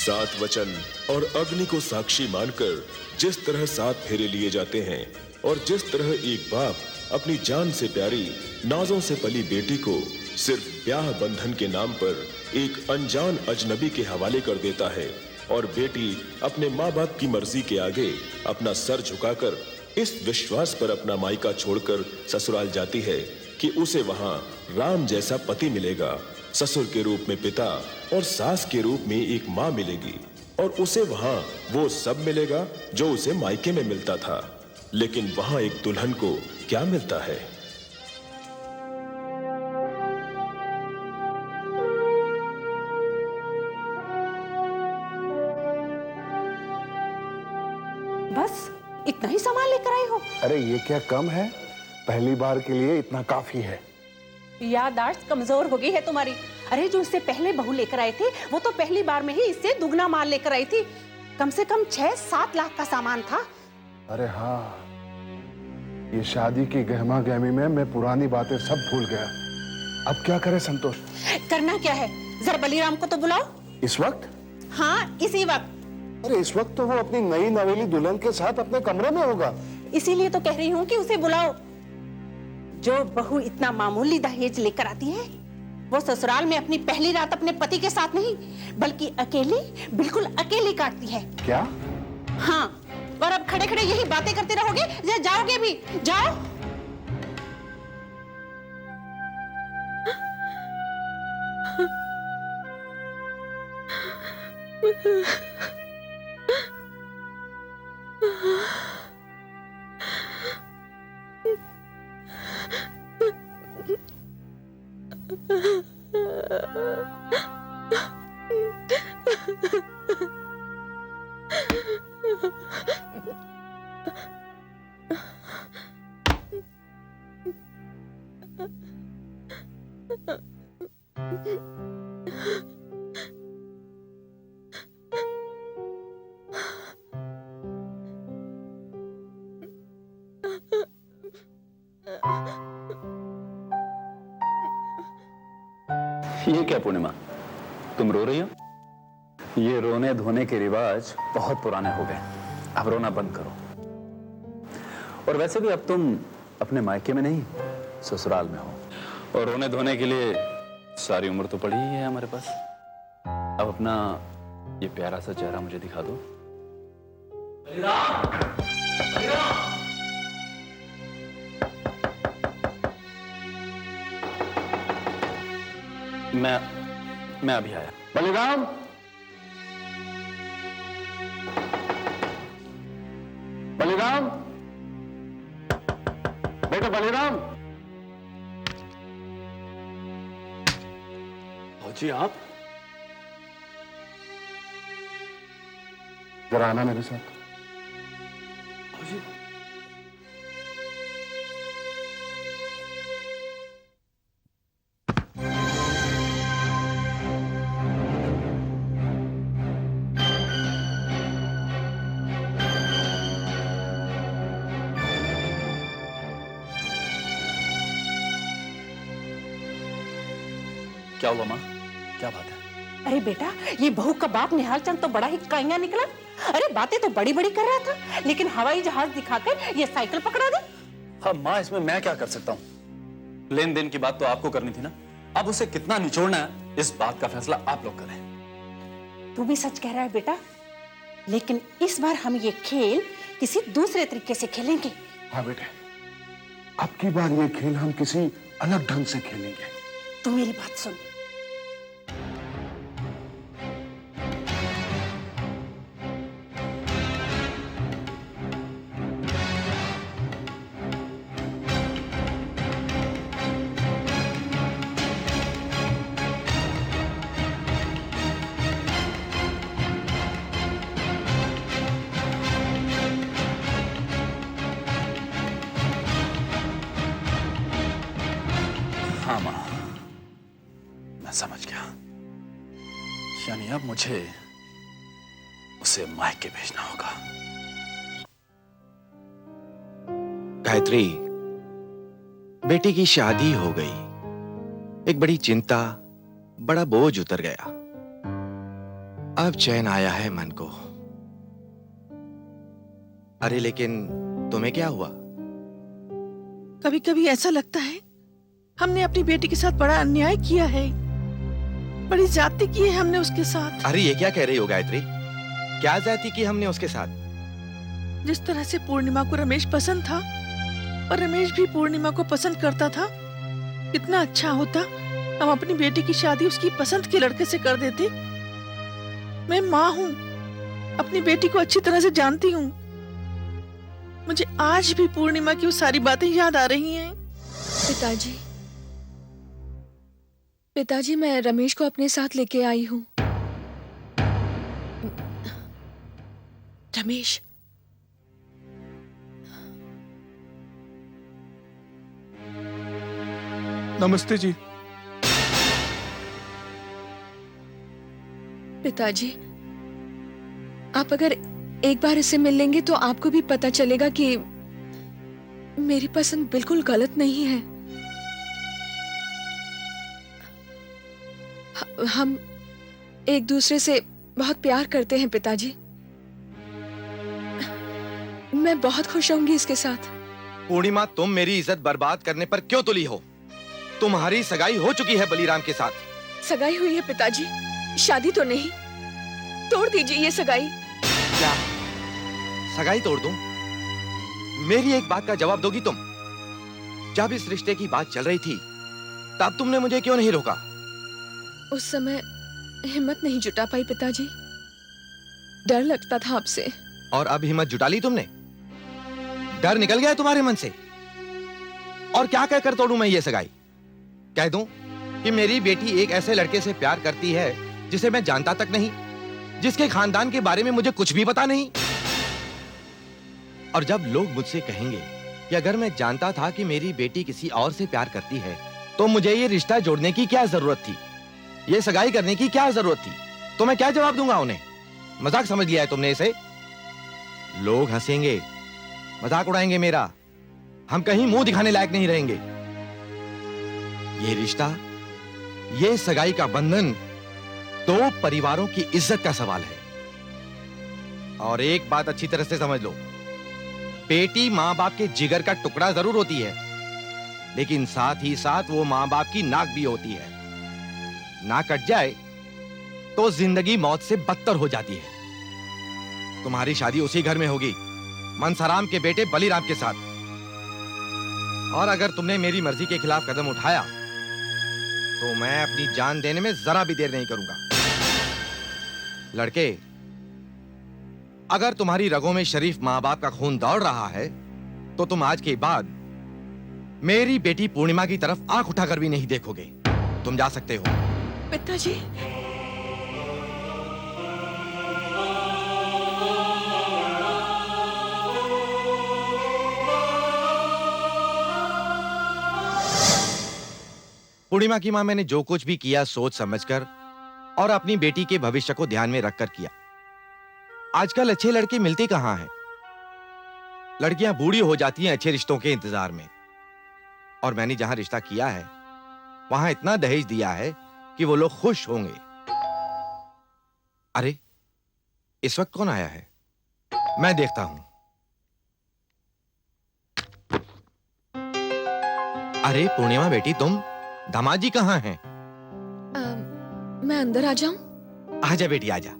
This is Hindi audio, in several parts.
सात वचन और अग्नि को साक्षी मानकर जिस तरह 7 फेरे लिए जाते हैं और जिस तरह एक बाप अपनी जान से प्यारी नाजों से पली बेटी को सिर्फ ब्याह बंधन के नाम पर एक अनजान अजनबी के हवाले कर देता है और बेटी अपने माँ बाप की मर्जी के आगे अपना सर झुकाकर इस विश्वास पर अपना मायका छोड़कर ससुराल जाती है कि उसे वहां राम जैसा पति मिलेगा, ससुर के रूप में पिता और सास के रूप में एक माँ मिलेगी और उसे वहां वो सब मिलेगा जो उसे मायके में मिलता था। लेकिन वहां एक दुल्हन को क्या मिलता है? बस इतना ही सामान लेकर आई हो? अरे ये क्या कम है? पहली बार के लिए इतना काफी है। याददाश्त कमजोर हो गई है तुम्हारी। अरे जो इससे पहले बहू लेकर आए थे वो तो पहली बार में ही इससे दुगना माल लेकर आई थी। कम से कम 6-7 लाख का सामान था। अरे हाँ, ये शादी की गहमा गहमी में मैं पुरानी बातें सब भूल गया। अब क्या करे संतोष? करना क्या है, जरा बलीराम को तो बुलाओ। इस वक्त? हाँ, इसी वक्त। अरे इस वक्त तो वो अपनी नई नवेली दुल्हन के साथ अपने कमरे में होगा। इसीलिए तो कह रही हूँ कि उसे बुलाओ। जो बहू इतना मामूली दहेज लेकर आती है वो ससुराल में अपनी पहली रात अपने पति के साथ नहीं बल्कि अकेले, बिल्कुल अकेले काटती है। क्या? हाँ, और अब खड़े खड़े यही बातें करते रहोगे या जाओगे भी? जाओ। ये क्या पूर्णिमा, तुम रो रही हो? ये रोने धोने के रिवाज बहुत पुराने हो गए, अब रोना बंद करो। और वैसे भी अब तुम अपने मायके में नहीं ससुराल में हो और रोने धोने के लिए सारी उम्र तो पड़ी ही है हमारे पास। अब अपना ये प्यारा सा चेहरा मुझे दिखा दो। बलिराम! बलिराम! मैं अभी आया। बलिराम! बलिराम! बेटा बलिराम! जी आप? जरा आना मेरे साथ। जी। क्या हुआ माँ? क्या बात है? अरे बेटा, ये बहू का बाप निहाल चंद तो बड़ा ही काइया निकला। अरे बातें तो बड़ी बड़ी कर रहा था लेकिन हवाई जहाज दिखाकर ये साइकिल पकड़ा दी। हाँ माँ, इसमें मैं क्या कर सकता हूँ? लेन देन की बात तो आपको करनी थी ना। अब उसे कितना निचोड़ना है इस बात का फैसला आप लोग करें। तू भी सच कह रहा है बेटा, लेकिन इस बार हम ये खेल किसी दूसरे तरीके से खेलेंगे। हाँ बेटे, अब की बार ये खेल हम किसी अलग ढंग से खेलेंगे। तू मेरी बात सुन। हाँ माँ, मैं समझ गया। यानी अब मुझे उसे मायके भेजना होगा। गायत्री, बेटी की शादी हो गई। एक बड़ी चिंता, बड़ा बोझ उतर गया। अब चैन आया है मन को। अरे लेकिन तुम्हें क्या हुआ? कभी कभी ऐसा लगता है हमने अपनी बेटी के साथ बड़ा अन्याय किया है, बड़ी ज्यादती की है हमने उसके साथ। अरे ये क्या कह रही हो गायत्री? क्या ज्यादती की हमने उसके साथ? जिस तरह से पूर्णिमा को रमेश पसंद था और रमेश भी पूर्णिमा को पसंद करता था, कितना अच्छा होता हम अपनी बेटी की शादी उसकी पसंद के लड़के से कर देते। मैं माँ हूँ, अपनी बेटी को अच्छी तरह से जानती हूँ। मुझे आज भी पूर्णिमा की वो सारी बातें याद आ रही हैं। पिताजी, पिताजी, मैं रमेश को अपने साथ लेके आई हूँ। रमेश, नमस्ते जी। पिताजी, आप अगर एक बार इससे मिल लेंगे तो आपको भी पता चलेगा कि मेरी पसंद बिल्कुल गलत नहीं है। हम एक दूसरे से बहुत प्यार करते हैं पिताजी। मैं बहुत खुश होंगी इसके साथ। पूर्णिमा, तुम मेरी इज्जत बर्बाद करने पर क्यों तुली हो? तुम्हारी सगाई हो चुकी है बलीराम के साथ। सगाई हुई है पिताजी, शादी तो नहीं। तोड़ दीजिए ये सगाई। क्या सगाई तोड़ दूं? मेरी एक बात का जवाब दोगी तुम? जब इस रिश्ते की बात चल रही थी तब तुमने मुझे क्यों नहीं रोका? उस समय हिम्मत नहीं जुटा पाई पिताजी, डर लगता था आपसे। और अब हिम्मत जुटा ली तुमने? डर निकल गया तुम्हारे मन से? और क्या कहकर तोड़ूं मैं ये सगाई? कह दूं कि मेरी बेटी एक ऐसे लड़के से प्यार करती है जिसे मैं जानता तक नहीं, जिसके खानदान के बारे में मुझे कुछ भी पता नहीं। और जब लोग मुझसे कहेंगे कि अगर मैं जानता था कि मेरी बेटी किसी और से प्यार करती है तो मुझे ये रिश्ता जोड़ने की क्या जरूरत थी, ये सगाई करने की क्या जरूरत थी, तो मैं क्या जवाब दूंगा उन्हें? मजाक समझ लिया है तुमने इसे? लोग हंसेंगे, मजाक उड़ाएंगे मेरा, हम कहीं मुंह दिखाने लायक नहीं रहेंगे। ये रिश्ता, ये सगाई का बंधन दो परिवारों की इज्जत का सवाल है। और एक बात अच्छी तरह से समझ लो, बेटी मां बाप के जिगर का टुकड़ा जरूर होती है, लेकिन साथ ही साथ वो मां बाप की नाक भी होती है। नाक कट जाए तो जिंदगी मौत से बदतर हो जाती है। तुम्हारी शादी उसी घर में होगी, मनसाराम के बेटे बलीराम के साथ। और अगर तुमने मेरी मर्जी के खिलाफ कदम उठाया तो मैं अपनी जान देने में जरा भी देर नहीं करूंगा। लड़के, अगर तुम्हारी रगों में शरीफ मां बाप का खून दौड़ रहा है तो तुम आज के बाद मेरी बेटी पूर्णिमा की तरफ आंख उठाकर भी नहीं देखोगे। तुम जा सकते हो। पिताजी, पूर्णिमा की मां, मैंने जो कुछ भी किया सोच समझकर और अपनी बेटी के भविष्य को ध्यान में रखकर किया। आजकल अच्छे लड़के मिलते कहां हैं? लड़कियां बूढ़ी हो जाती हैं अच्छे रिश्तों के इंतजार में। और मैंने जहां रिश्ता किया है वहां इतना दहेज दिया है कि वो लोग खुश होंगे। अरे, इस वक्त कौन आया है? मैं देखता हूं। अरे पूर्णिमा बेटी, तुम? दामाद जी कहां हैं? मैं अंदर आ जाऊं? आजा बेटी, आजा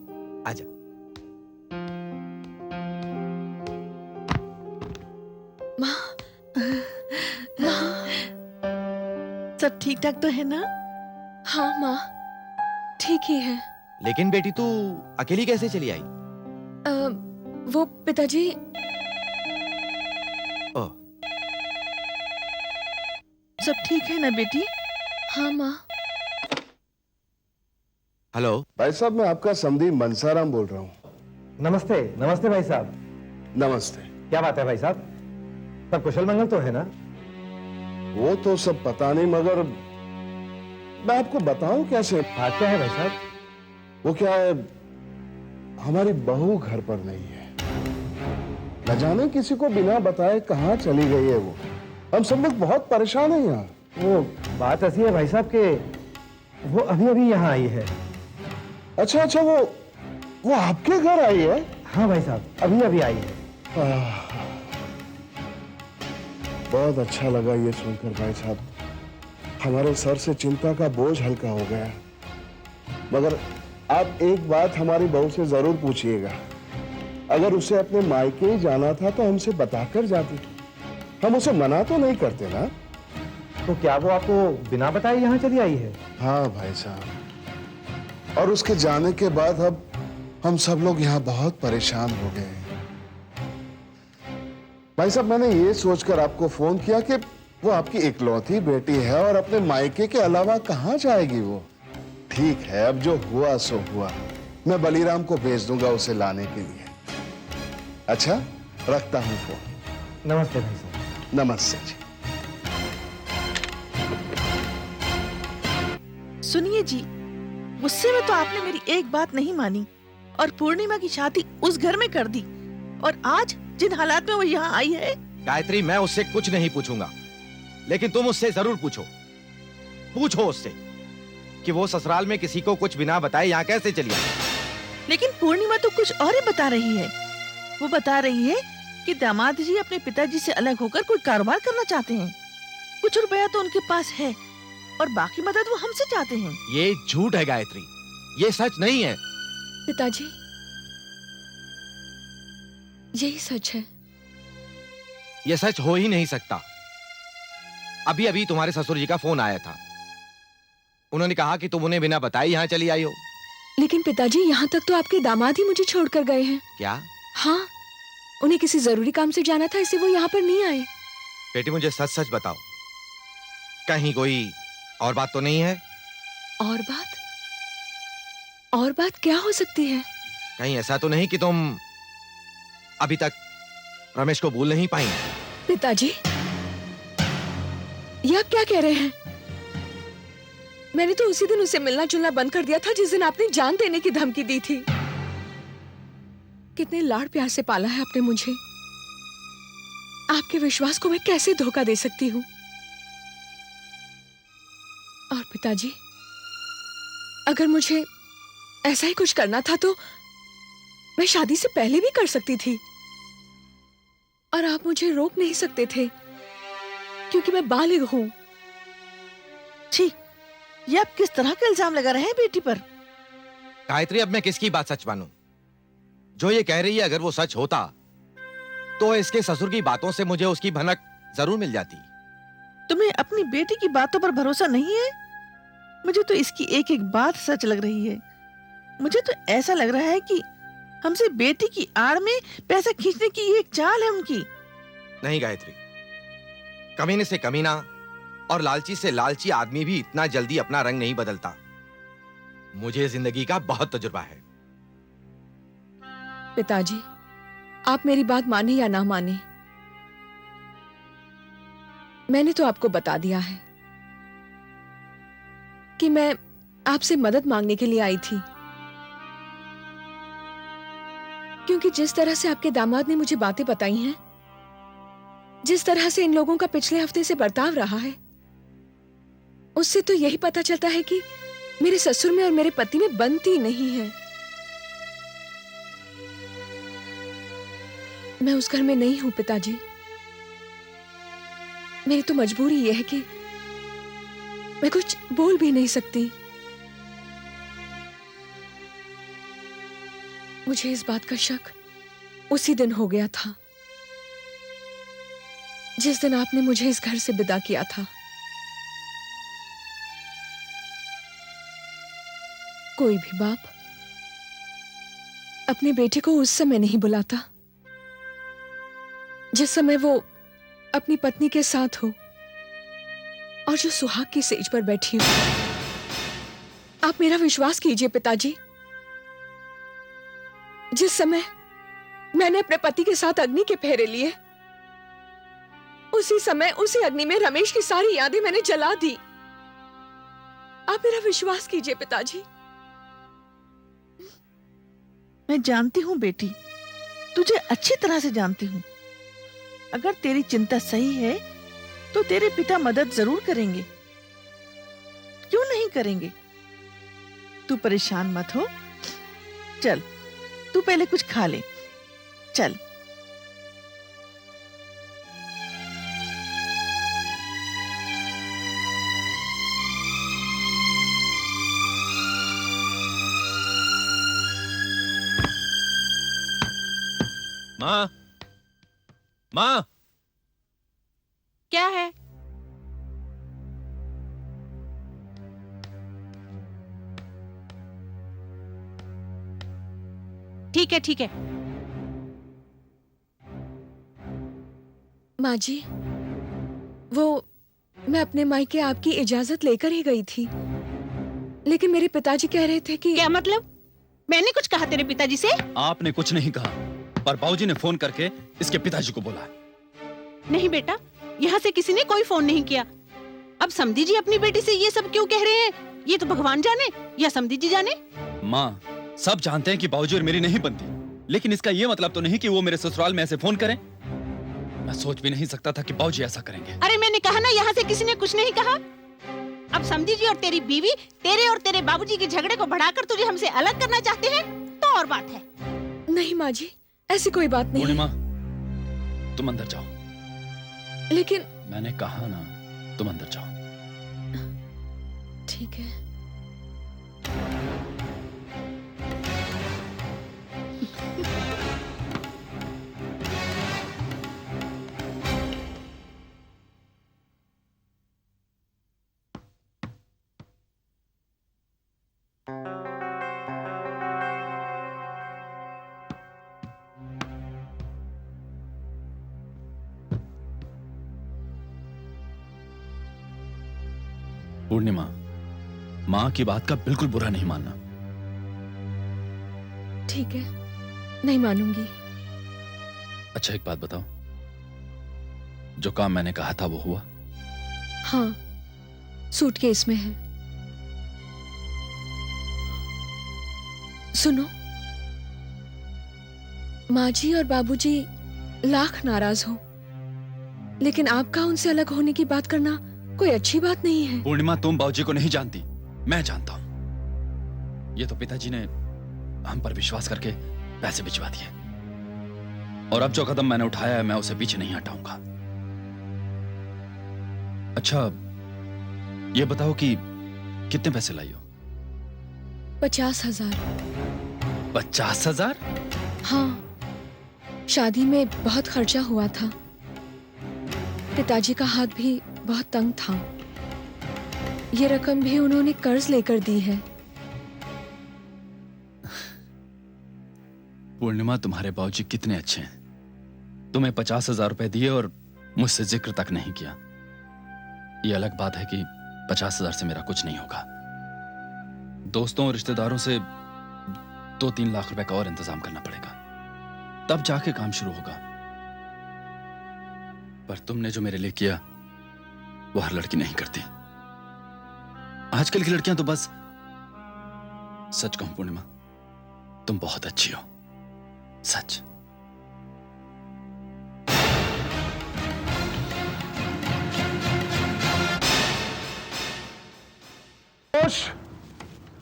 आजा। माँ, सब ठीक ठाक तो है ना? हाँ माँ, ठीक ही है। लेकिन बेटी, तू अकेली कैसे चली आई? वो पिताजी, ओह, सब ठीक है ना बेटी? हाँ माँ। हेलो भाई साहब, मैं आपका समधी मनसाराम बोल रहा हूँ। नमस्ते। नमस्ते भाई साहब। नमस्ते। क्या बात है भाई साहब, सब कुशल मंगल तो है ना? वो तो सब पता नहीं, मगर मैं आपको बताऊं कैसे? बात क्या है भाई साहब? वो क्या है, हमारी बहू घर पर नहीं है। न जाने किसी को बिना बताए कहाँ चली गई है वो। हम सब लोग बहुत परेशान हैं यहाँ। वो बात ऐसी है भाई साहब कि वो अभी अभी यहाँ आई है। अच्छा, वो वो आपके घर आई है? हाँ भाई साहब, अभी अभी आई है। बहुत अच्छा लगा ये सुनकर भाई साहब। हमारे सर से चिंता का बोझ हल्का हो गया। मगर आप एक बात हमारी बहू से जरूर पूछिएगा। अगर उसे अपने मायके ही जाना था तो हमसे बताकर जाती। हम उसे मना तो नहीं करते ना। तो क्या वो आपको बिना बताए यहाँ चली आई है? हाँ भाई साहब, और उसके जाने के बाद अब हम सब लोग यहाँ बहुत परेशान हो गए हैं। भाई साहब, मैंने ये सोचकर आपको फोन किया कि वो आपकी इकलौती बेटी है और अपने मायके के अलावा कहाँ जाएगी वो। ठीक है, अब जो हुआ सो हुआ। मैं बलीराम को भेज दूंगा उसे लाने के लिए। अच्छा, रखता हूँ फोन। नमस्ते भाई साहब। नमस्ते जी। सुनिए जी, गुस्से में तो आपने मेरी एक बात नहीं मानी और पूर्णिमा की शादी उस घर में कर दी, और आज जिन हालात में वो यहाँ आई है। गायत्री, मैं उससे कुछ नहीं पूछूंगा, लेकिन तुम उससे जरूर पूछो। पूछो उससे कि वो ससुराल में किसी को कुछ बिना बताए यहाँ कैसे चली आई। लेकिन पूर्णिमा तो कुछ और ही बता रही है। वो बता रही है कि दामाद जी अपने पिताजी से अलग होकर कोई कारोबार करना चाहते हैं। कुछ रुपया तो उनके पास है और बाकी मदद वो हमसे चाहते हैं। ये झूठ है गायत्री, ये सच नहीं है। पिताजी, यही सच है। ये सच हो ही नहीं सकता। अभी अभी तुम्हारे ससुर जी का फोन आया था। उन्होंने कहा कि तुम उन्हें बिना बताए यहाँ चली आई हो। लेकिन पिताजी, यहाँ तक तो आपके दामाद ही मुझे छोड़कर गए हैं। क्या? हाँ, उन्हें किसी जरूरी काम से जाना था, इसलिए वो यहाँ पर नहीं आए। बेटी, मुझे सच सच बताओ, कहीं कोई और बात तो नहीं है? और बात? और बात क्या हो सकती है? कहीं ऐसा तो नहीं कि तुम अभी तक रमेश को भूल नहीं पाई? पिताजी, ये आप क्या कह रहे हैं? मैंने तो उसी दिन उसे मिलना जुलना बंद कर दिया था जिस दिन आपने जान देने की धमकी दी थी। कितने लाड़ प्यार से पाला है आपने मुझे। आपके विश्वास को मैं कैसे धोखा दे सकती हूँ? और पिताजी, अगर मुझे ऐसा ही कुछ करना था तो मैं शादी से पहले भी कर सकती थी, और आप मुझे रोक नहीं सकते थे क्योंकि मैं बालिग हूं। छी, ये आप किस तरह का इल्जाम लगा रहे हैं बेटी पर? गायत्री, अब मैं किसकी बात सच मानूं? जो ये कह रही है अगर वो सच होता तो इसके ससुर की बातों से मुझे उसकी भनक जरूर मिल जाती। तुम्हें अपनी बेटी की बातों पर भरोसा नहीं है? मुझे तो इसकी एक एक बात सच लग रही है। मुझे तो ऐसा लग रहा है कि हमसे बेटी की आड़ में पैसा खींचने की ये एक चाल है उनकी। नहीं गायत्री, कमीने से कमीना और लालची से लालची आदमी भी इतना जल्दी अपना रंग नहीं बदलता। मुझे जिंदगी का बहुत तजुर्बा है। पिताजी, आप मेरी बात माने या ना माने, मैंने तो आपको बता दिया है कि मैं आपसे मदद मांगने के लिए आई थी। क्योंकि जिस तरह से आपके दामाद ने मुझे बातें बताई हैं, जिस तरह से इन लोगों का पिछले हफ्ते से बर्ताव रहा है, उससे तो यही पता चलता है कि मेरे ससुर में और मेरे पति में बनती नहीं है। मैं उस घर में नहीं हूं पिताजी। मेरी तो मजबूरी यह है कि मैं कुछ बोल भी नहीं सकती। मुझे इस बात का शक उसी दिन हो गया था जिस दिन आपने मुझे इस घर से विदा किया था। कोई भी बाप अपने बेटे को उस समय नहीं बुलाता जिस समय वो अपनी पत्नी के साथ हो और जो सुहाग की सेज पर बैठी हो। आप मेरा विश्वास कीजिए पिताजी, जिस समय मैंने अपने पति के साथ अग्नि के फेरे लिए, उसी समय उसी अग्नि में रमेश की सारी यादें मैंने जला दी। आप मेरा विश्वास कीजिए पिताजी। मैं जानती हूँ बेटी, तुझे अच्छी तरह से जानती हूँ। अगर तेरी चिंता सही है तो तेरे पिता मदद जरूर करेंगे। क्यों नहीं करेंगे? तू परेशान मत हो। चल तू पहले कुछ खा ले। चल। माँ, माँ, क्या है? ठीक है, ठीक है। माँ जी, वो मैं अपने मायके आपकी इजाजत लेकर ही गई थी, लेकिन मेरे पिताजी कह रहे थे कि... क्या मतलब? मैंने कुछ कहा तेरे पिताजी से? आपने कुछ नहीं कहा, पर बाबूजी ने फोन करके इसके पिताजी को बोला। नहीं बेटा, यहाँ से किसी ने कोई फोन नहीं किया। अब समधी जी अपनी बेटी से ये सब क्यों कह रहे हैं, ये तो भगवान जाने या समधी जी जाने। माँ, सब जानते हैं कि बाबूजी और मेरी नहीं बनती, लेकिन इसका ये मतलब तो नहीं कि वो मेरे ससुराल में ऐसे फोन करें। मैं सोच भी नहीं सकता था कि बाबूजी ऐसा करेंगे। अरे मैंने कहा ना, यहाँ से किसी ने कुछ नहीं कहा। अब समधी जी और तेरी बीवी तेरे और तेरे बाबूजी के झगड़े को बढ़ाकर तुझे हमसे अलग करना चाहते हैं, तो और बात है। नहीं माँ जी, ऐसी कोई बात नहीं। पूर्णिमा, तुम अंदर जाओ। लेकिन मैंने कहा ना, तुम अंदर जाओ। ठीक है। पूर्णिमा, माँ की बात का बिल्कुल बुरा नहीं मानना। ठीक है, नहीं मानूंगी। अच्छा एक बात बताओ, जो काम मैंने कहा था वो हुआ? हाँ, सूटकेस में है। सुनो, माँ जी और बाबूजी लाख नाराज हो, लेकिन आपका उनसे अलग होने की बात करना कोई अच्छी बात नहीं है। पूर्णिमा, तुम बाबूजी को नहीं जानती, मैं जानता हूं। ये तो पिताजी ने हम पर विश्वास करके पैसे भिजवा दिए, और अब जो कदम मैंने उठाया है मैं उसे पीछे नहीं हटाऊंगा। अच्छा ये बताओ कि कितने पैसे लाई हो? 50,000। 50,000? हाँ, शादी में बहुत खर्चा हुआ था। पिताजी का हाथ भी बहुत तंग था। ये रकम भी उन्होंने कर्ज लेकर दी है। पूर्णिमा, तुम्हारे बाबूजी कितने अच्छे हैं। तुम्हें 50,000 रुपए दिए और मुझसे जिक्र तक नहीं किया। ये अलग बात है कि 50,000 से मेरा कुछ नहीं होगा। दोस्तों और रिश्तेदारों से 2-3 लाख रुपए का और इंतजाम करना पड़ेगा, तब जाके काम शुरू होगा। पर तुमने जो मेरे लिए किया वो हर लड़की नहीं करती। आजकल की लड़कियां तो बस, सच कहूं पूर्णिमा, तुम बहुत अच्छी हो, सच।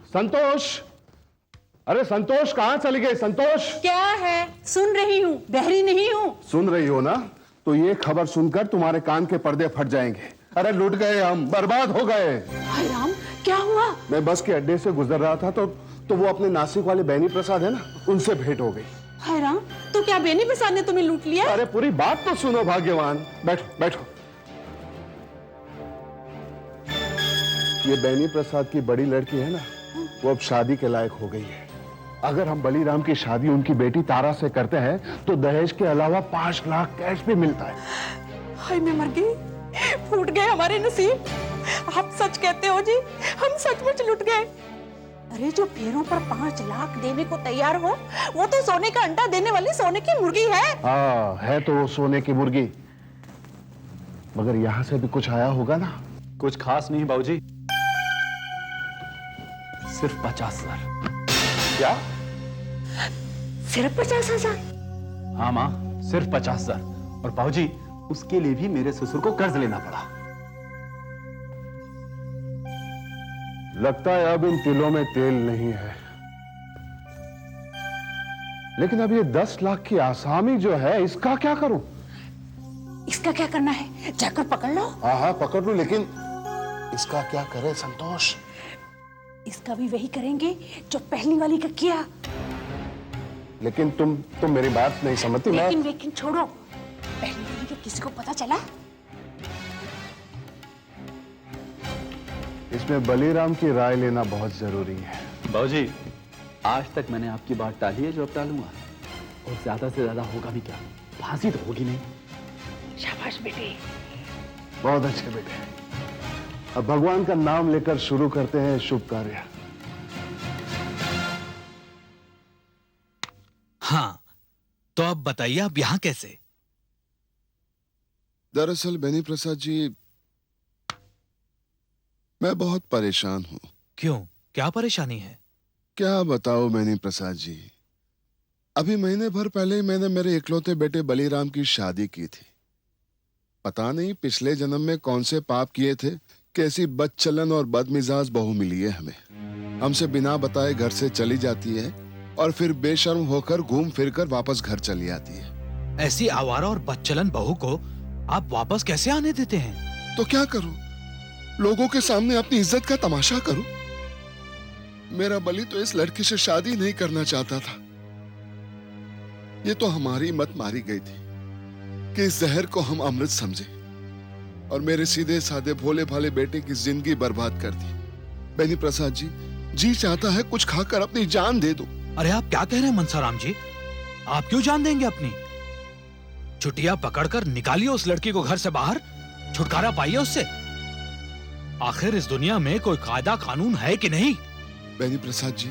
संतोष, अरे संतोष, कहां चली गई? संतोष, क्या है? सुन रही हूँ, बहरी नहीं हूँ। सुन रही हो ना? तो ये खबर सुनकर तुम्हारे कान के पर्दे फट जाएंगे। अरे लुट गए हम, बर्बाद हो गए। हाय राम, क्या हुआ? मैं बस के अड्डे से गुजर रहा था तो वो अपने नासिक वाले बेनी प्रसाद है ना, उनसे भेंट हो गई। हाय राम, तो क्या बेनी प्रसाद ने तुम्हें लूट लिया? अरे पूरी बात तो सुनो भाग्यवान। बैठो बैठो। ये बेनी प्रसाद की बड़ी लड़की है ना, वो अब शादी के लायक हो गई है। अगर हम बलीराम की शादी उनकी बेटी तारा से करते हैं तो दहेज के अलावा 5 लाख कैश भी मिलता है। हाय मैं मर गई, फूट गए हमारे नसीब। आप सच कहते हो जी, हम सचमुच लुट गए। अरे जो पैरों पर 5 लाख देने को तैयार हो, वो तो सोने का अंडा देने वाली सोने की मुर्गी है। हाँ, है तो वो सोने की मुर्गी, मगर यहाँ से भी कुछ आया होगा ना? कुछ खास नहीं बाबूजी, सिर्फ 50,000। क्या? सिर्फ 50,000? हाँ माँ, सिर्फ 50,000। और बाबूजी, उसके लिए भी मेरे ससुर को कर्ज लेना पड़ा। लगता है अब इन तिलों में तेल नहीं है। लेकिन अब ये 10 लाख की आसामी जो है, इसका क्या करूं? इसका क्या करना है? जाकर पकड़ लो। हाँ पकड़ लूं, लेकिन इसका क्या करे संतोष? इसका भी वही करेंगे जो पहली वाली का किया। लेकिन तुम मेरी बात नहीं समझती। लेकिन छोड़ो, पहली वाली का किसी को पता चला? इसमें बलीराम की राय लेना बहुत जरूरी है। बाबूजी, आज तक मैंने आपकी बात टाली है, जो अब टालूंगा। और ज्यादा से ज्यादा होगा भी क्या, फांसी तो होगी नहीं। शाबाश बेटे। बहुत अच्छे बेटे। अब भगवान का नाम लेकर शुरू करते हैं शुभ कार्य। हाँ, तो अब बताइए आप यहाँ कैसे? दरअसल बेनी प्रसाद जी, मैं बहुत परेशान हूँ। क्यों, क्या परेशानी है? क्या बताओ बेनी प्रसाद जी, अभी महीने भर पहले ही मैंने मेरे इकलौते बेटे बलीराम की शादी की थी। पता नहीं पिछले जन्म में कौन से पाप किए थे, कैसी बदचलन और बदमिजाज बहू मिली है हमें। हमसे बिना बताए घर से चली जाती है और फिर बेशर्म होकर घूम फिरकर वापस घर चली आती है। ऐसी आवारा और बदचलन बहू को आप वापस कैसे आने देते हैं? तो क्या करूं, लोगों के सामने अपनी इज्जत का तमाशा करूं? मेरा बली तो इस लड़की से शादी नहीं करना चाहता था। ये तो हमारी मत मारी गई थी कि इस जहर को हम अमृत समझे और मेरे सीधे साधे भोले भाले बेटे की जिंदगी बर्बाद कर दी। बेनी प्रसाद जी चाहता है कुछ खाकर अपनी जान दे दो। अरे आप क्या कह रहे हैं मनसाराम जी? आप क्यों जान देंगे अपनी? छुट्टियां पकड़कर निकालिए उस लड़की को घर से बाहर, छुटकारा पाइए उससे। आखिर इस दुनिया में कोई कायदा कानून है कि नहीं? बेनी प्रसाद जी,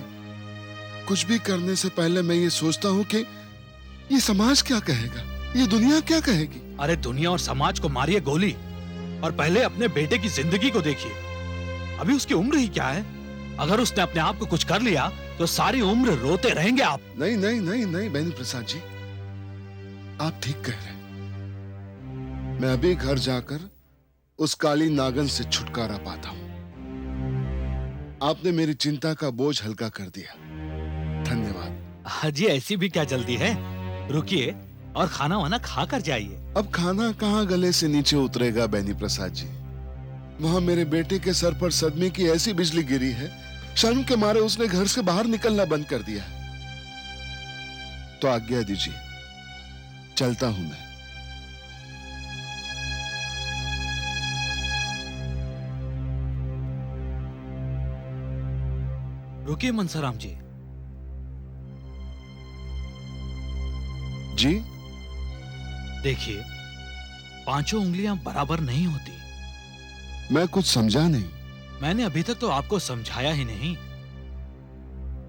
कुछ भी करने से पहले मैं ये सोचता हूँ कि ये समाज क्या कहेगा, ये दुनिया क्या कहेगी। अरे दुनिया और समाज को मारिए गोली और पहले अपने बेटे की जिंदगी को देखिए। अभी उसकी उम्र ही क्या है? अगर उसने अपने आप को कुछ कर लिया तो सारी उम्र रोते रहेंगे आप। नहीं नहीं नहीं नहीं बेनी प्रसाद जी, आप ठीक कह रहे हैं। मैं अभी घर जाकर उस काली नागन से छुटकारा पाता हूं। आपने मेरी चिंता का बोझ हल्का कर दिया, धन्यवाद। हाजी, ऐसी भी क्या जल्दी है? रुकिए और खाना वाना खा कर जाइए। अब खाना कहाँ गले से नीचे उतरेगा बेनी प्रसाद जी। वहां मेरे बेटे के सर पर सदमे की ऐसी बिजली गिरी है, शर्म के मारे उसने घर से बाहर निकलना बंद कर दिया। तो आज्ञा दीजिए, चलता हूं मैं। रुकिए मनसाराम जी। जी देखिए, पांचों उंगलियां बराबर नहीं होती। मैं कुछ समझा नहीं। मैंने अभी तक तो आपको समझाया ही नहीं।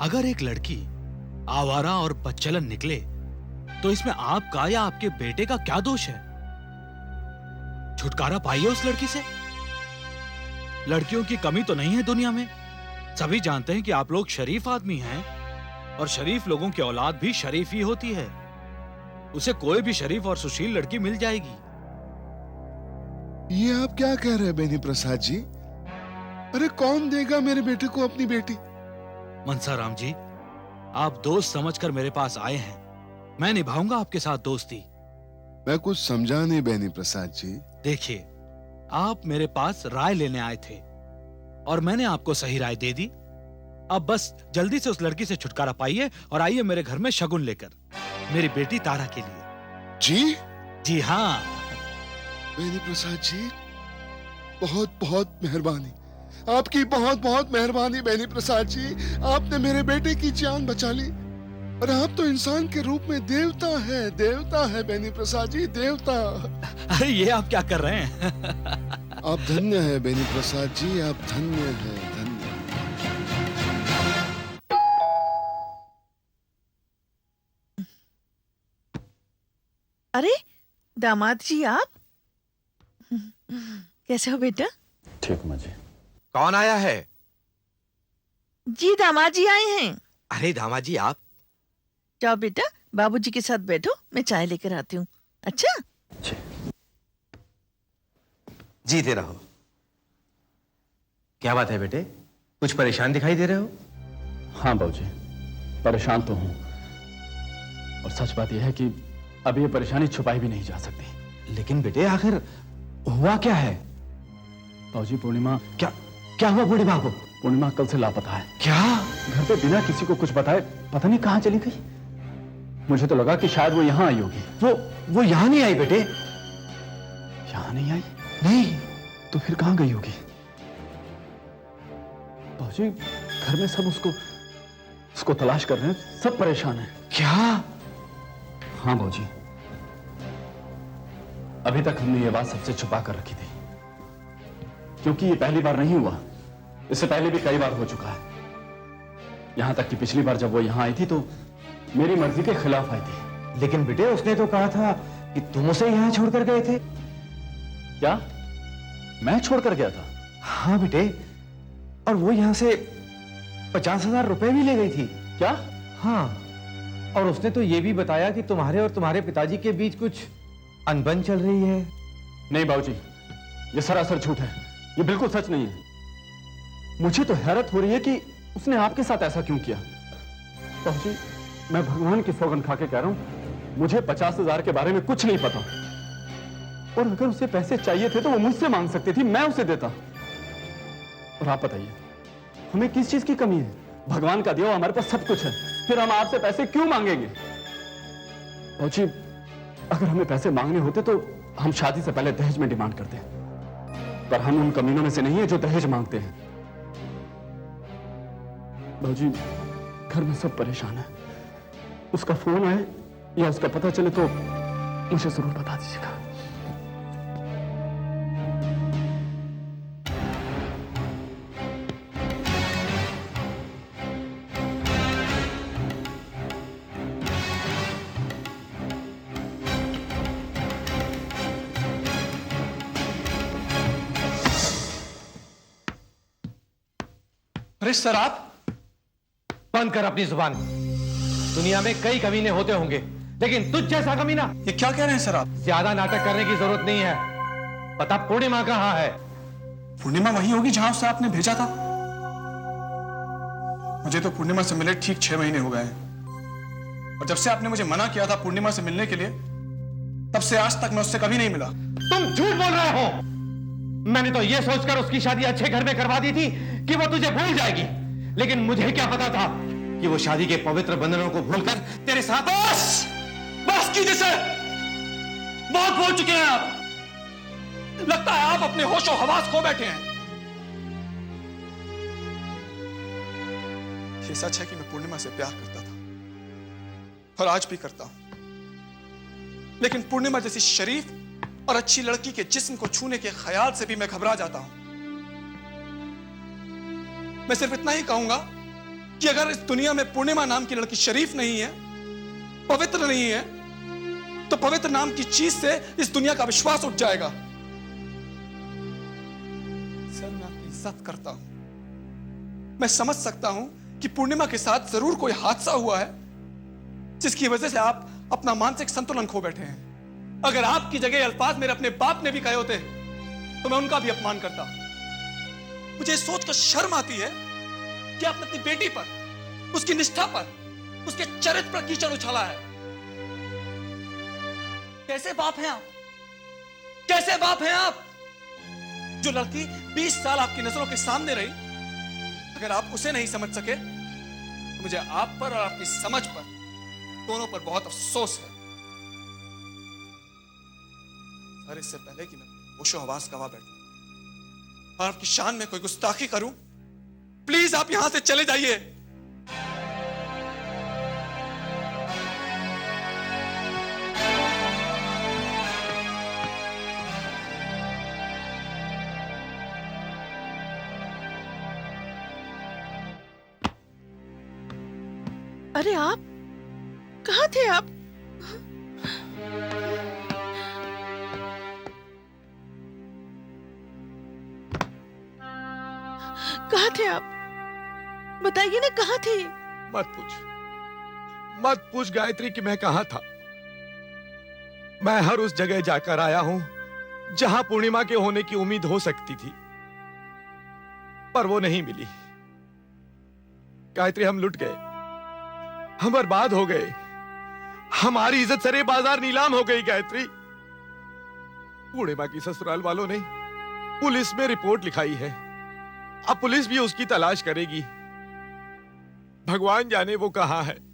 अगर एक लड़की आवारा और बदचलन निकले तो इसमें आपका या आपके बेटे का क्या दोष है? छुटकारा पाइए उस लड़की से। लड़कियों की कमी तो नहीं है दुनिया में। सभी जानते हैं कि आप लोग शरीफ आदमी हैं और शरीफ लोगों की औलाद भी शरीफ ही होती है। उसे कोई भी शरीफ और सुशील लड़की मिल जाएगी। ये आप क्या कह रहे हैं बेनी प्रसाद जी? अरे कौन देगा मेरे बेटे को अपनी बेटी? मनसाराम जी, आप दोस्त समझकर मेरे पास आए हैं, मैं निभाऊंगा आपके साथ दोस्ती। मैं कुछ समझा नहीं बेनी प्रसाद जी। देखिए, आप मेरे पास राय लेने आए थे और मैंने आपको सही राय दे दी। अब बस जल्दी से उस लड़की से छुटकारा पाइए और आइए मेरे घर में शगुन लेकर, मेरी बेटी तारा के लिए। जी? जी हाँ। बेनी प्रसाद जी, बहुत बहुत मेहरबानी, आपकी बहुत बहुत मेहरबानी बेनी प्रसाद जी। आपने मेरे बेटे की जान बचा ली और आप तो इंसान के रूप में देवता है बेनी प्रसाद जी, देवता। अरे ये आप क्या कर रहे हैं? आप धन्य है बेनी प्रसाद जी, आप धन्य है, धन्य। अरे दामाद जी, आप कैसे हो बेटा? ठीक माँ जी। कौन आया है? जी दामाद जी आए हैं। अरे दामाद जी, आप जाओ बेटा, बाबूजी के साथ बैठो, मैं चाय लेकर आती हूँ। अच्छा? जीते रहो। क्या बात है बेटे, कुछ परेशान दिखाई दे रहे हो? हाँ बाबूजी, परेशान तो हूं। और सच बात यह है कि अभी ये परेशानी छुपाई भी नहीं जा सकती। लेकिन बेटे आखिर हुआ क्या है? बाबूजी, पूर्णिमा क्या हुआ पूर्णिमा को? पूर्णिमा कल से लापता है। क्या? घर पे बिना किसी को कुछ बताए पता नहीं कहां चली गई। मुझे तो लगा कि शायद वो यहां आई होगी। वो यहां नहीं आई बेटे। यहां नहीं आई? नहीं। तो फिर कहां गई होगी? बाबूजी, घर में सब उसको तलाश कर रहे हैं, सब परेशान हैं। क्या? हाँ बाबूजी, अभी तक हमने ये बात सबसे छुपा कर रखी थी, क्योंकि ये पहली बार नहीं हुआ, इससे पहले भी कई बार हो चुका है। यहां तक कि पिछली बार जब वो यहां आई थी तो मेरी मर्जी के खिलाफ आई थी। लेकिन बेटे उसने तो कहा था कि तुम उसे यहां छोड़कर गए थे। क्या मैं छोड़कर गया था? हाँ बेटे, और वो यहां से 50,000 रुपए भी ले गई थी। क्या? हाँ, और उसने तो ये भी बताया कि तुम्हारे और तुम्हारे पिताजी के बीच कुछ अनबन चल रही है। नहीं बाबूजी, ये सरासर झूठ है, ये बिल्कुल सच नहीं है। मुझे तो हैरत हो रही है कि उसने आपके साथ ऐसा क्यों किया। बाबूजी, मैं भगवान की सौगंध खा के कह रहा हूं, मुझे 50,000 के बारे में कुछ नहीं पता, और अगर उसे पैसे चाहिए थे तो वो मुझसे मांग सकती थी, मैं उसे देता। और आप बताइए, हमें किस चीज की कमी है? भगवान का दिया हमारे पास सब कुछ है, फिर हम आपसे पैसे क्यों मांगेंगे? बाबूजी, अगर हमें पैसे मांगने होते तो हम शादी से पहले दहेज में डिमांड करते हैं, पर हम उन कमीनों में से नहीं है जो दहेज मांगते हैं। बाबूजी, घर में सब परेशान है, उसका फोन आए या उसका पता चले तो मुझे जरूर बता दीजिएगा। अरे सर, आप बंद कर अपनी जुबान। दुनिया में कई कमीने होते होंगे, लेकिन तुझ जैसा कमीना। ये क्या कह रहे हैं सर आप? ज्यादा नाटक करने की जरूरत नहीं है। पता पूर्णिमा कहाँ है? पूर्णिमा वही होगी जहां उससे आपने भेजा था। मुझे तो पूर्णिमा से मिले ठीक 6 महीने हो गए हैं, और जब से आपने मुझे मना किया था पूर्णिमा से मिलने के लिए, तब से आज तक मैं उससे कभी नहीं मिला। तुम झूठ बोल रहे हो। मैंने तो यह सोचकर उसकी शादी अच्छे घर में करवा दी थी कि वो तुझे भूल जाएगी, लेकिन मुझे क्या पता था कि वो शादी के पवित्र बंधनों को भूलकर तेरे साथ। बस कीजिए सर, बहुत बोल चुके हैं आप। लगता है आप अपने होशो हवास खो बैठे हैं। ये सच है कि मैं पूर्णिमा से प्यार करता था, और आज भी करता हूं, लेकिन पूर्णिमा जैसी शरीफ और अच्छी लड़की के जिस्म को छूने के ख्याल से भी मैं घबरा जाता हूं। मैं सिर्फ इतना ही कहूंगा कि अगर इस दुनिया में पूर्णिमा नाम की लड़की शरीफ नहीं है, पवित्र नहीं है, तो पवित्र नाम की चीज से इस दुनिया का विश्वास उठ जाएगा। सर, मैं आपकी इज्जत करता हूं। मैं समझ सकता हूं कि पूर्णिमा के साथ जरूर कोई हादसा हुआ है जिसकी वजह से आप अपना मानसिक संतुलन खो बैठे हैं। अगर आपकी जगह अल्फाज मेरे अपने बाप ने भी कहे होते तो मैं उनका भी अपमान करता। मुझे इस सोचकर शर्म आती है कि आपने अपनी बेटी पर, उसकी निष्ठा पर, उसके चरित्र पर कीचड़ उछाला है। कैसे बाप हैं आप? कैसे बाप हैं आप? जो लड़की 20 साल आपकी नजरों के सामने रही, अगर आप उसे नहीं समझ सके तो मुझे आप पर और आपकी समझ पर, दोनों पर बहुत अफसोस है। सर, इससे पहले कि मैं होशो हवास गवा बैठूं और आपकी शान में कोई गुस्ताखी करूं, प्लीज आप यहां से चले जाइए। अरे आप कहाँ थे? आप कहाँ थे? आप बताइए ना, कहाँ थे? मत पूछ गायत्री कि मैं कहां था। मैं हर उस जगह जाकर आया हूं जहां पूर्णिमा के होने की उम्मीद हो सकती थी, पर वो नहीं मिली। गायत्री, हम लुट गए, हम बर्बाद हो गए, हमारी इज्जत सरे बाजार नीलाम हो गई गायत्री। पूर्णिमा की ससुराल वालों ने पुलिस में रिपोर्ट लिखाई है। अब पुलिस भी उसकी तलाश करेगी। भगवान जाने वो कहां है।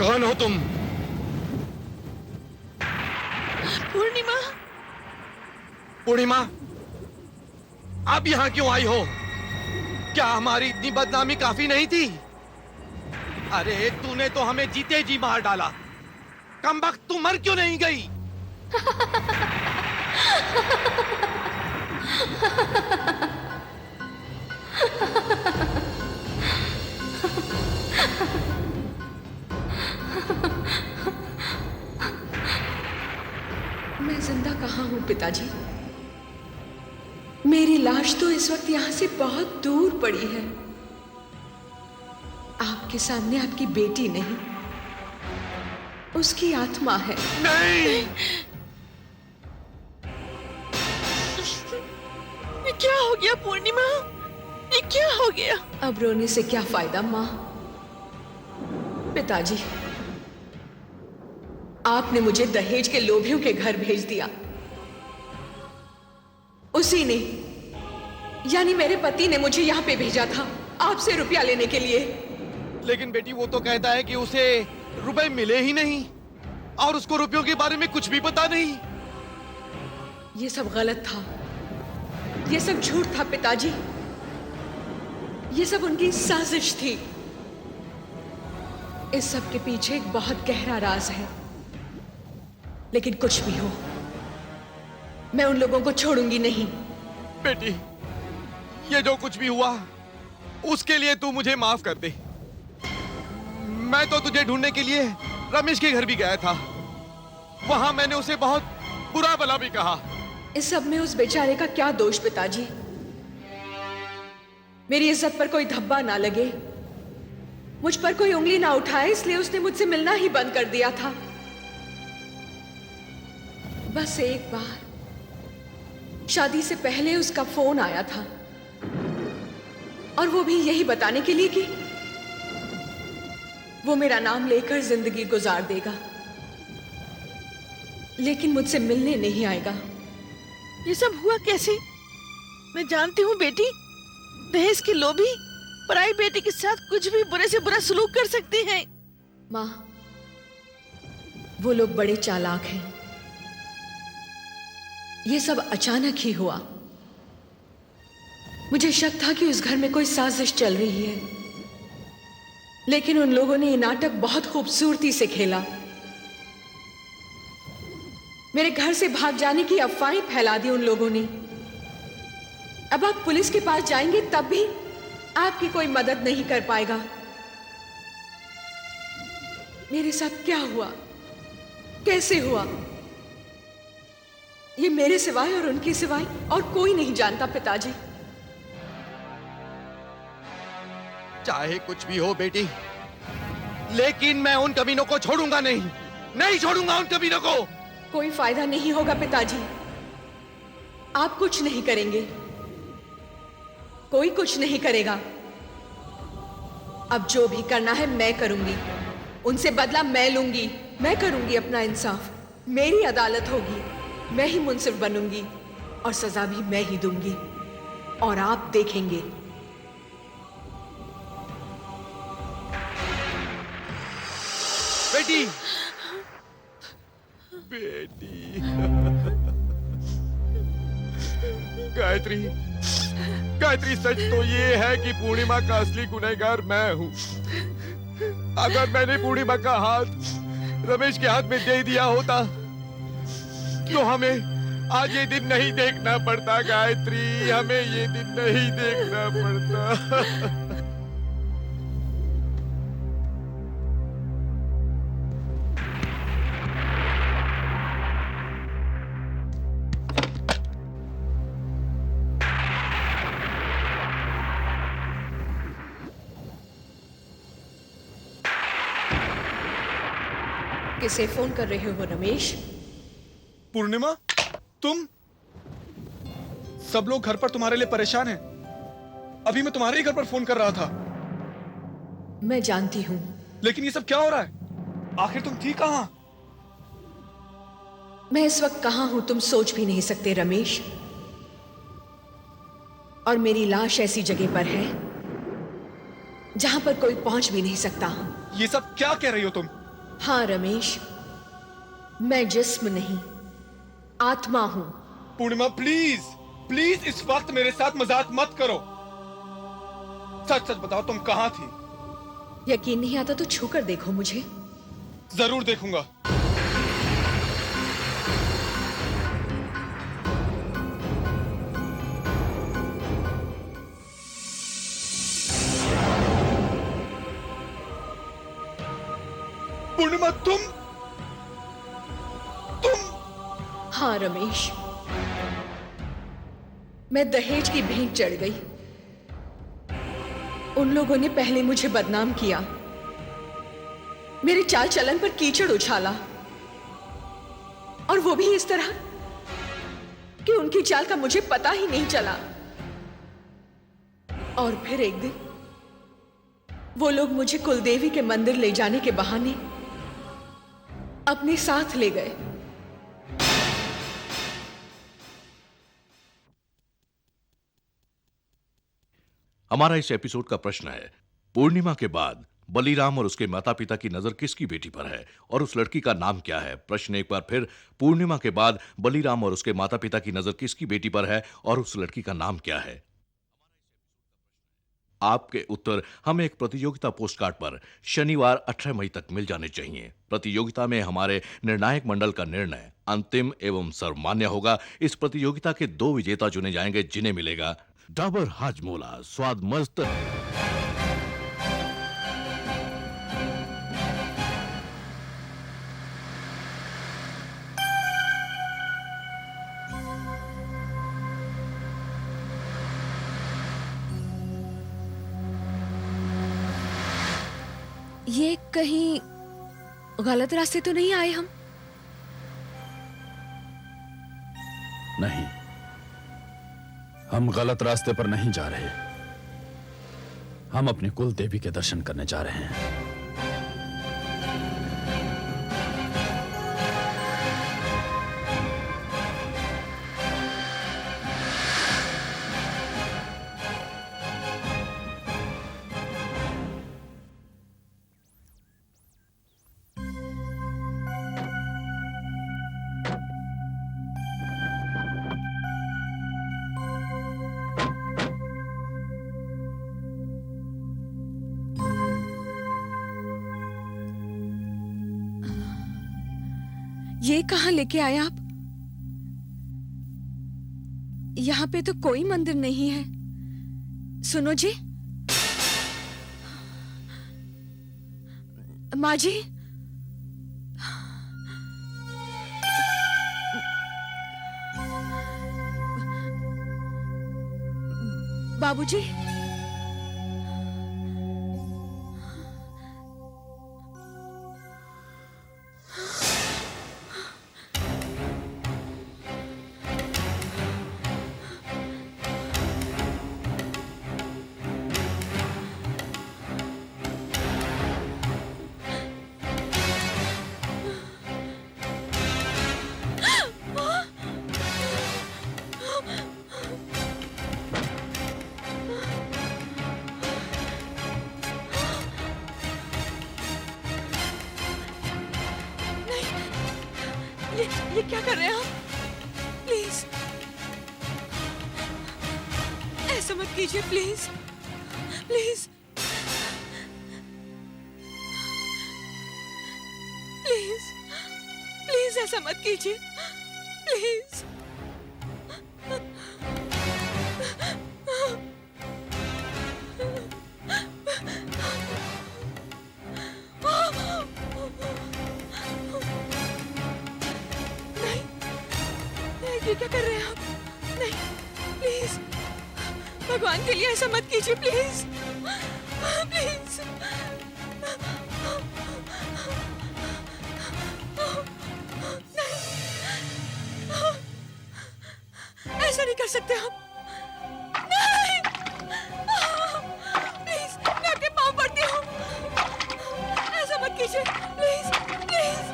कौन हो तुम? पूर्णिमा। पूर्णिमा, आप यहां क्यों आई हो? क्या हमारी इतनी बदनामी काफी नहीं थी? अरे तूने तो हमें जीते जी मार डाला। कमबख्त, तू मर क्यों नहीं गई? मैं जिंदा कहाँ हूँ पिताजी? मेरी लाश तो इस वक्त यहाँ से बहुत दूर पड़ी है। आपके सामने आपकी बेटी नहीं, उसकी आत्मा है। नहीं। ये क्या हो गया पूर्णिमा? ये क्या हो गया? अब रोने से क्या फायदा माँ? पिताजी, आपने मुझे दहेज के लोभियों के घर भेज दिया। उसी ने, यानी मेरे पति ने मुझे यहां पे भेजा था आपसे रुपया लेने के लिए। लेकिन बेटी, वो तो कहता है कि उसे रुपए मिले ही नहीं और उसको रुपयों के बारे में कुछ भी पता नहीं। ये सब गलत था, ये सब झूठ था पिताजी। ये सब उनकी साजिश थी। इस सब के पीछे एक बहुत गहरा राज है। लेकिन कुछ भी हो, मैं उन लोगों को छोड़ूंगी नहीं। बेटी, ये जो कुछ भी हुआ उसके लिए तू मुझे माफ कर दे। मैं तो तुझे ढूंढने के लिए रमेश के घर भी गया था। वहां मैंने उसे बहुत बुरा भला भी कहा। इस सब में उस बेचारे का क्या दोष पिताजी? मेरी इज्जत पर कोई धब्बा ना लगे, मुझ पर कोई उंगली ना उठाए, इसलिए उसने मुझसे मिलना ही बंद कर दिया था। बस एक बार शादी से पहले उसका फोन आया था, और वो भी यही बताने के लिए कि वो मेरा नाम लेकर जिंदगी गुजार देगा, लेकिन मुझसे मिलने नहीं आएगा। ये सब हुआ कैसे? मैं जानती हूँ बेटी, दहेज के लोभी पराई बेटी के साथ कुछ भी बुरे से बुरा सलूक कर सकते हैं। माँ, वो लोग बड़े चालाक हैं। ये सब अचानक ही हुआ। मुझे शक था कि उस घर में कोई साजिश चल रही है, लेकिन उन लोगों ने ये नाटक बहुत खूबसूरती से खेला। मेरे घर से भाग जाने की अफवाहें फैला दी उन लोगों ने। अब आप पुलिस के पास जाएंगे तब भी आपकी कोई मदद नहीं कर पाएगा। मेरे साथ क्या हुआ, कैसे हुआ, ये मेरे सिवाय और उनके सिवाय और कोई नहीं जानता पिताजी। चाहे कुछ भी हो बेटी, लेकिन मैं उन कमीनों को छोड़ूंगा नहीं। नहीं छोड़ूंगा उन कमीनों को। कोई फायदा नहीं होगा पिताजी, आप कुछ नहीं करेंगे, कोई कुछ नहीं करेगा। अब जो भी करना है मैं करूंगी, उनसे बदला मैं लूंगी। मैं करूंगी अपना इंसाफ, मेरी अदालत होगी, मैं ही मुंसिफ बनूंगी और सजा भी मैं ही दूंगी, और आप देखेंगे। बेटी, बेटी, गायत्री, गायत्री, सच तो ये है कि पूर्णिमा का असली गुनहगार मैं हूं। अगर मैंने पूर्णिमा का हाथ रमेश के हाथ में दे दिया होता तो हमें आज ये दिन नहीं देखना पड़ता गायत्री, हमें ये दिन नहीं देखना पड़ता। किसे फोन कर रहे हो रमेश? पूर्णिमा, तुम? सब लोग घर पर तुम्हारे लिए परेशान हैं। अभी मैं तुम्हारे ही घर पर फोन कर रहा था। मैं जानती हूं। लेकिन ये सब क्या हो रहा है? आखिर तुम थी कहां? मैं इस वक्त कहां हूं तुम सोच भी नहीं सकते रमेश। और मेरी लाश ऐसी जगह पर है जहां पर कोई पहुंच भी नहीं सकता। ये सब क्या कह रही हो तुम? हाँ रमेश, मैं जिस्म नहीं आत्मा हूं। पूर्णिमा प्लीज प्लीज इस वक्त मेरे साथ मजाक मत करो। सच सच बताओ तुम कहां थी? यकीन नहीं आता तो छूकर देखो मुझे। जरूर देखूंगा। पूर्णिमा तुम? हाँ रमेश, मैं दहेज की भेंट चढ़ गई। उन लोगों ने पहले मुझे बदनाम किया, मेरे चाल चलन पर कीचड़ उछाला, और वो भी इस तरह कि उनकी चाल का मुझे पता ही नहीं चला। और फिर एक दिन वो लोग मुझे कुलदेवी के मंदिर ले जाने के बहाने अपने साथ ले गए। हमारा इस एपिसोड का प्रश्न है, पूर्णिमा के बाद बलीराम और उसके माता पिता की नजर किसकी बेटी पर है और उस लड़की का नाम क्या है? प्रश्न एक बार फिर, पूर्णिमा के बाद बलीराम और उसके माता पिता की नजर किसकी बेटी पर है और उस लड़की का नाम क्या है? आपके उत्तर हमें एक प्रतियोगिता पोस्टकार्ड पर शनिवार 18 मई तक मिल जाने चाहिए। प्रतियोगिता में हमारे निर्णायक मंडल का निर्णय अंतिम एवं सर्वमान्य होगा। इस प्रतियोगिता के 2 विजेता चुने जाएंगे, जिन्हें मिलेगा डाबर हाजमोला स्वाद मस्त। ये कहीं गलत रास्ते तो नहीं आए हम? नहीं, हम गलत रास्ते पर नहीं जा रहे। हम अपनी कुल देवी के दर्शन करने जा रहे हैं। ये कहां लेके आए आप? यहां पे तो कोई मंदिर नहीं है। सुनो जी, माँ जी, बाबूजी, ये क्या कर रहे हैं आप? प्लीज ऐसा मत कीजिए, प्लीज प्लीज प्लीज प्लीज ऐसा मत कीजिए, प्लीज। ये क्या कर रहे हैं आप? नहीं, प्लीज, भगवान के लिए ऐसा मत कीजिए, प्लीज, प्लीज। ऐसा नहीं कर सकते आप। नहीं, प्लीज, मैं आपके पाँव पड़ती हूँ, ऐसा मत कीजिए, प्लीज, प्लीज।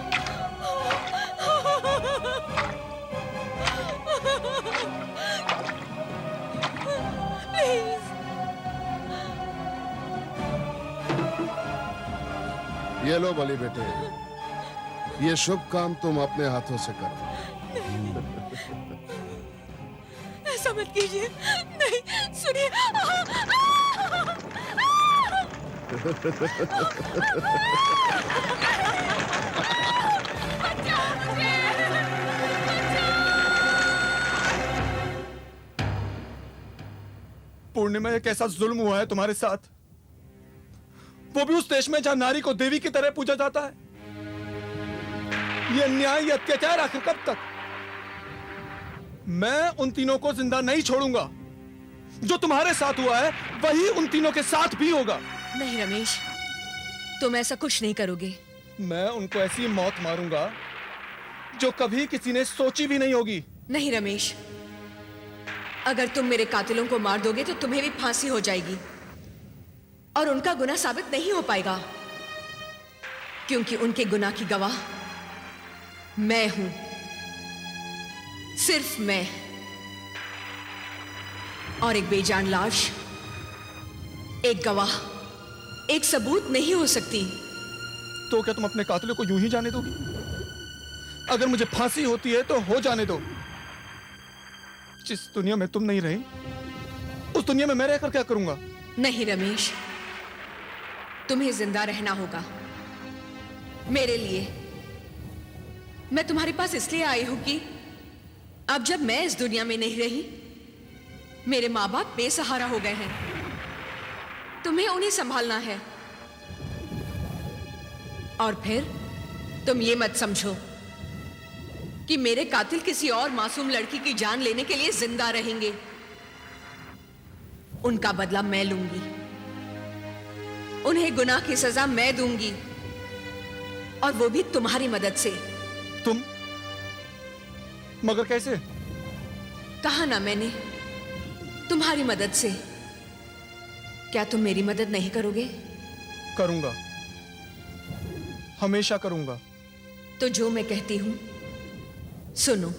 प्लीज। ये लो बलि बेटे, ये शुभ काम तुम अपने हाथों से करो। ऐसा मत कीजिए, नहीं, सुनिए। पूर्णिमा, एक ऐसा जुल्म हुआ है तुम्हारे साथ, वो भी उस देश में जहां नारी को देवी की तरह पूजा जाता है। ये अन्याय, ये अत्याचार आखिर कब तक? मैं उन तीनों को जिंदा नहीं छोड़ूंगा। जो तुम्हारे साथ हुआ है वही उन तीनों के साथ भी होगा। नहीं रमेश, तुम ऐसा कुछ नहीं करोगे। मैं उनको ऐसी मौत मारूंगा जो कभी किसी ने सोची भी नहीं होगी। नहीं रमेश, अगर तुम मेरे कातिलों को मार दोगे तो तुम्हें भी फांसी हो जाएगी और उनका गुनाह साबित नहीं हो पाएगा, क्योंकि उनके गुनाह की गवाह मैं हूं, सिर्फ मैं। और एक बेजान लाश, एक गवाह, एक सबूत नहीं हो सकती। तो क्या तुम अपने कातिलों को यूं ही जाने दोगी? अगर मुझे फांसी होती है तो हो जाने दो। जिस दुनिया में तुम नहीं रही, उस दुनिया में मैं रहकर क्या करूंगा? नहीं रमेश, तुम्हें जिंदा रहना होगा मेरे लिए। मैं तुम्हारे पास इसलिए आई हूं कि अब जब मैं इस दुनिया में नहीं रही, मेरे माँ बाप बेसहारा हो गए हैं। तुम्हें उन्हें संभालना है। और फिर तुम ये मत समझो कि मेरे कातिल किसी और मासूम लड़की की जान लेने के लिए जिंदा रहेंगे। उनका बदला मैं लूंगी, उन्हें गुनाह की सजा मैं दूंगी, और वो भी तुम्हारी मदद से। तुम? मगर कैसे? कहा ना मैंने, तुम्हारी मदद से। क्या तुम मेरी मदद नहीं करोगे? करूंगा, हमेशा करूंगा। तो जो मैं कहती हूं सुनो।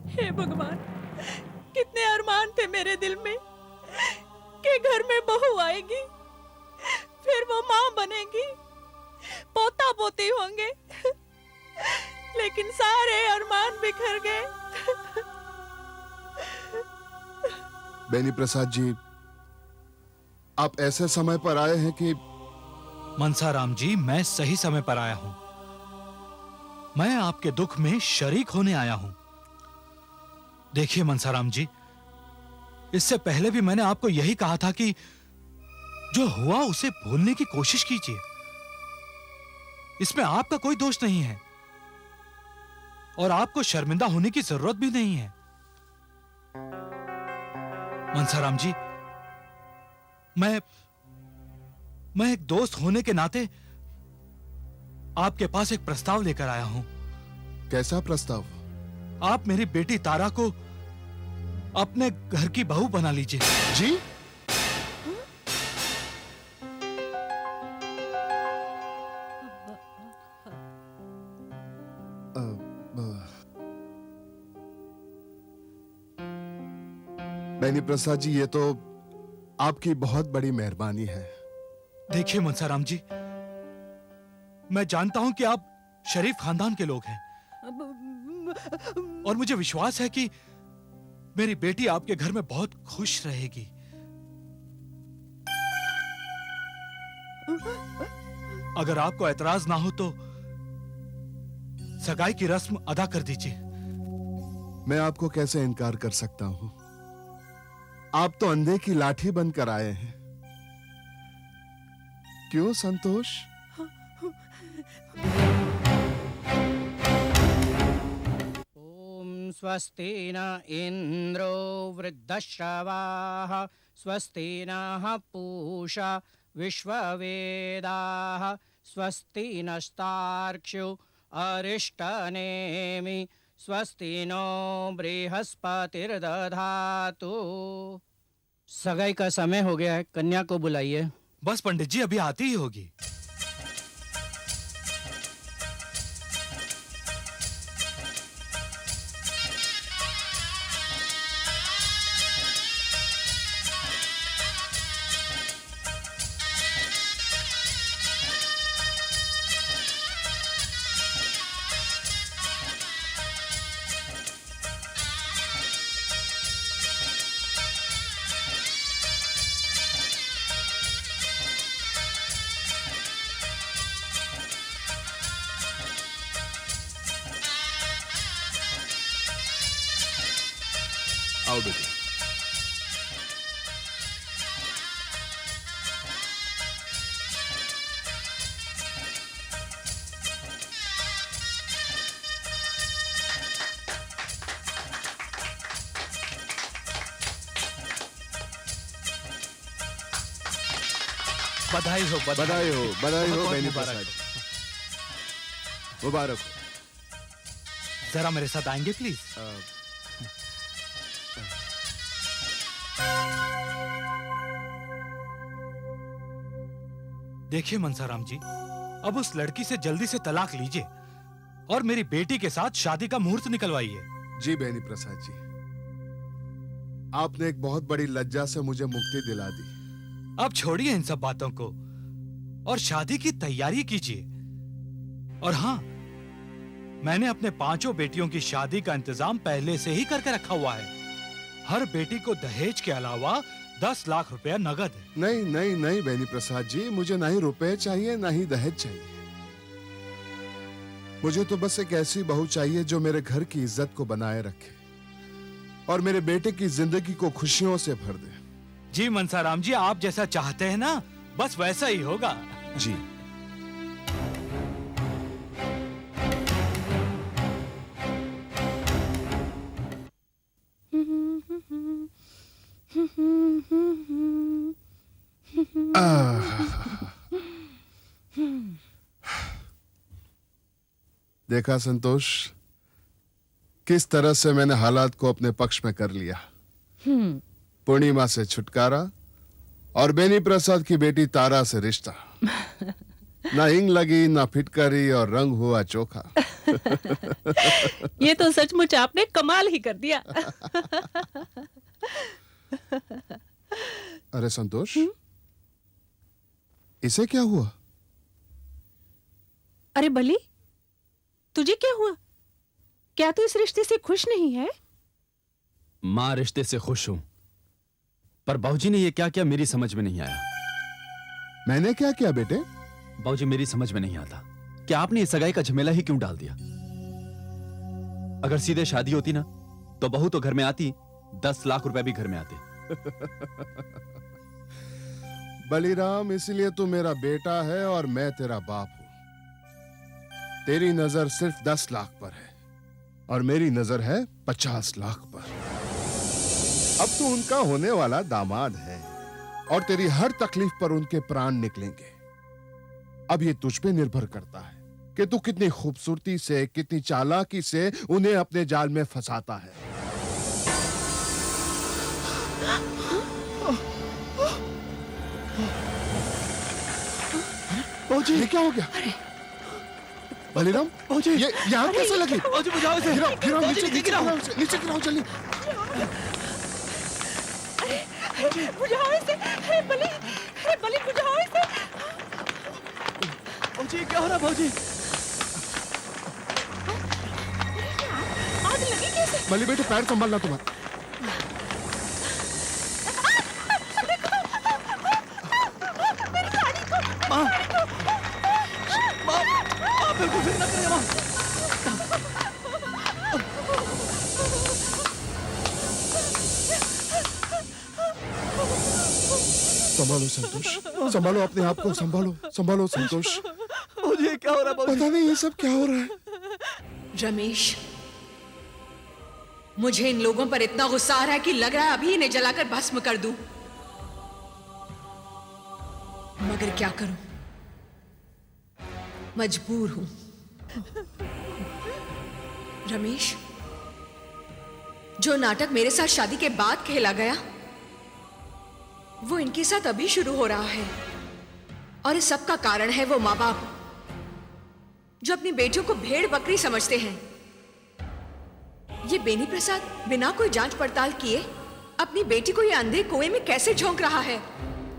हे भगवान, कितने अरमान थे मेरे दिल में कि घर में बहू आएगी, फिर वो माँ बनेगी, पोता पोती होंगे, लेकिन सारे अरमान बिखर गए। बेनी प्रसाद जी, आप ऐसे समय पर आए हैं कि मनसाराम जी, मैं सही समय पर आया हूं। मैं आपके दुख में शरीक होने आया हूं। देखिए मनसाराम जी, इससे पहले भी मैंने आपको यही कहा था कि जो हुआ उसे भूलने की कोशिश कीजिए। इसमें आपका कोई दोष नहीं है और आपको शर्मिंदा होने की जरूरत भी नहीं है। मनसाराम जी, मैं एक दोस्त होने के नाते आपके पास एक प्रस्ताव लेकर आया हूं। कैसा प्रस्ताव? आप मेरी बेटी तारा को अपने घर की बहू बना लीजिए। जी? बेनी प्रसाद जी, ये तो आपकी बहुत बड़ी मेहरबानी है। देखिए मनसाराम जी, मैं जानता हूं कि आप शरीफ खानदान के लोग हैं और मुझे विश्वास है कि मेरी बेटी आपके घर में बहुत खुश रहेगी। अगर आपको एतराज ना हो तो सगाई की रस्म अदा कर दीजिए। मैं आपको कैसे इनकार कर सकता हूं? आप तो अंधे की लाठी बनकर आए हैं। क्यों संतोष? ओम स्वस्ति न इंद्रो वृद्धश्रवाः स्वस्ति नः पूषा विश्ववेदाः स्वस्ति नस्तार्क्ष्यो अरिष्टनेमि स्वस्ति नो बृहस्पतिर्दधातु। सगाई का समय हो गया है, कन्या को बुलाइए। बस पंडित जी, अभी आती ही होगी। आओ बेटी। बधाई हो, बधाई हो, बधाई हो बहुत बेनी मुबारक प्रसाद। मुबारक हो। जरा मेरे साथ आएंगे प्लीज। देखिए मनसाराम जी, अब उस लड़की से जल्दी से तलाक लीजिए और मेरी बेटी के साथ शादी का मुहूर्त निकलवाइए। जी बेनी प्रसाद जी, आपने एक बहुत बड़ी लज्जा से मुझे मुक्ति दिला दी। अब छोड़िए इन सब बातों को और शादी की तैयारी कीजिए। और हाँ, मैंने अपने 5 बेटियों की शादी का इंतजाम पहले से ही करके रखा हुआ है। हर बेटी को दहेज के अलावा 10 लाख रुपया नगद है। नहीं नहीं नहीं बेनी प्रसाद जी, मुझे ना ही रुपए चाहिए ना ही दहेज चाहिए। मुझे तो बस एक ऐसी बहू चाहिए जो मेरे घर की इज्जत को बनाए रखे और मेरे बेटे की जिंदगी को खुशियों से भर दे। जी मनसाराम जी, आप जैसा चाहते हैं ना, बस वैसा ही होगा। जी। देखा संतोष, किस तरह से मैंने हालात को अपने पक्ष में कर लिया। पूर्णिमा से छुटकारा और बेनी प्रसाद की बेटी तारा से रिश्ता। ना हिंग लगी, ना फिटकरी और रंग हुआ चोखा। ये तो सचमुच आपने कमाल ही कर दिया। अरे संतोष, इसे क्या हुआ? अरे बली, तुझे क्या हुआ? क्या तू इस रिश्ते से खुश नहीं है? मां, रिश्ते से खुश हूं, पर बाबूजी ने ये क्या किया मेरी समझ में नहीं आया। मैंने क्या किया बेटे? बाबूजी, मेरी समझ में नहीं आता कि आपने इस सगाई का झमेला ही क्यों डाल दिया। अगर सीधे शादी होती ना तो बहू तो घर में आती, 10 लाख रुपए भी घर में आते। बलिराम, इसलिए तू मेरा बेटा है और मैं तेरा बाप हूं। तेरी नजर सिर्फ 10 लाख पर है और मेरी नजर है 50 लाख पर। अब तू उनका होने वाला दामाद है और तेरी हर तकलीफ पर उनके प्राण निकलेंगे। अब ये तुझ पे निर्भर करता है कि तू कितनी खूबसूरती से, कितनी चालाकी से उन्हें अपने जाल में फंसाता है। ये क्या हो गया? बलिराम, ये यहाँ कैसे लगी? बुझाओ इसे। गिराओ, गिराओ, नीचे गिराओ जल्दी। बुझाओ इसे। अरे बली, बुझाओ इसे। भौजी, क्या हो रहा भौजी? आग लगी कैसे? बली बेटे, पैर संभालना तुम्हारा। माँ, संभालो संतोष, संभालो अपने आप को, संभालो संभालो संतोष। मुझे क्या हो रहा है? पता नहीं ये सब क्या हो रहा है। रमेश, मुझे इन लोगों पर इतना गुस्सा आ रहा है कि लग रहा है अभी इन्हें जलाकर भस्म कर दूं। मगर क्या करूं, मजबूर हूं। रमेश, जो नाटक मेरे साथ शादी के बाद खेला गया वो इनके साथ अभी शुरू हो रहा है, और इस सब का कारण है वो माँ बाप जो अपनी बेटियों को भेड़ बकरी समझते हैं। ये बेनी प्रसाद बिना कोई जांच पड़ताल किए अपनी बेटी को ये अंधे कुएं में कैसे झोंक रहा है?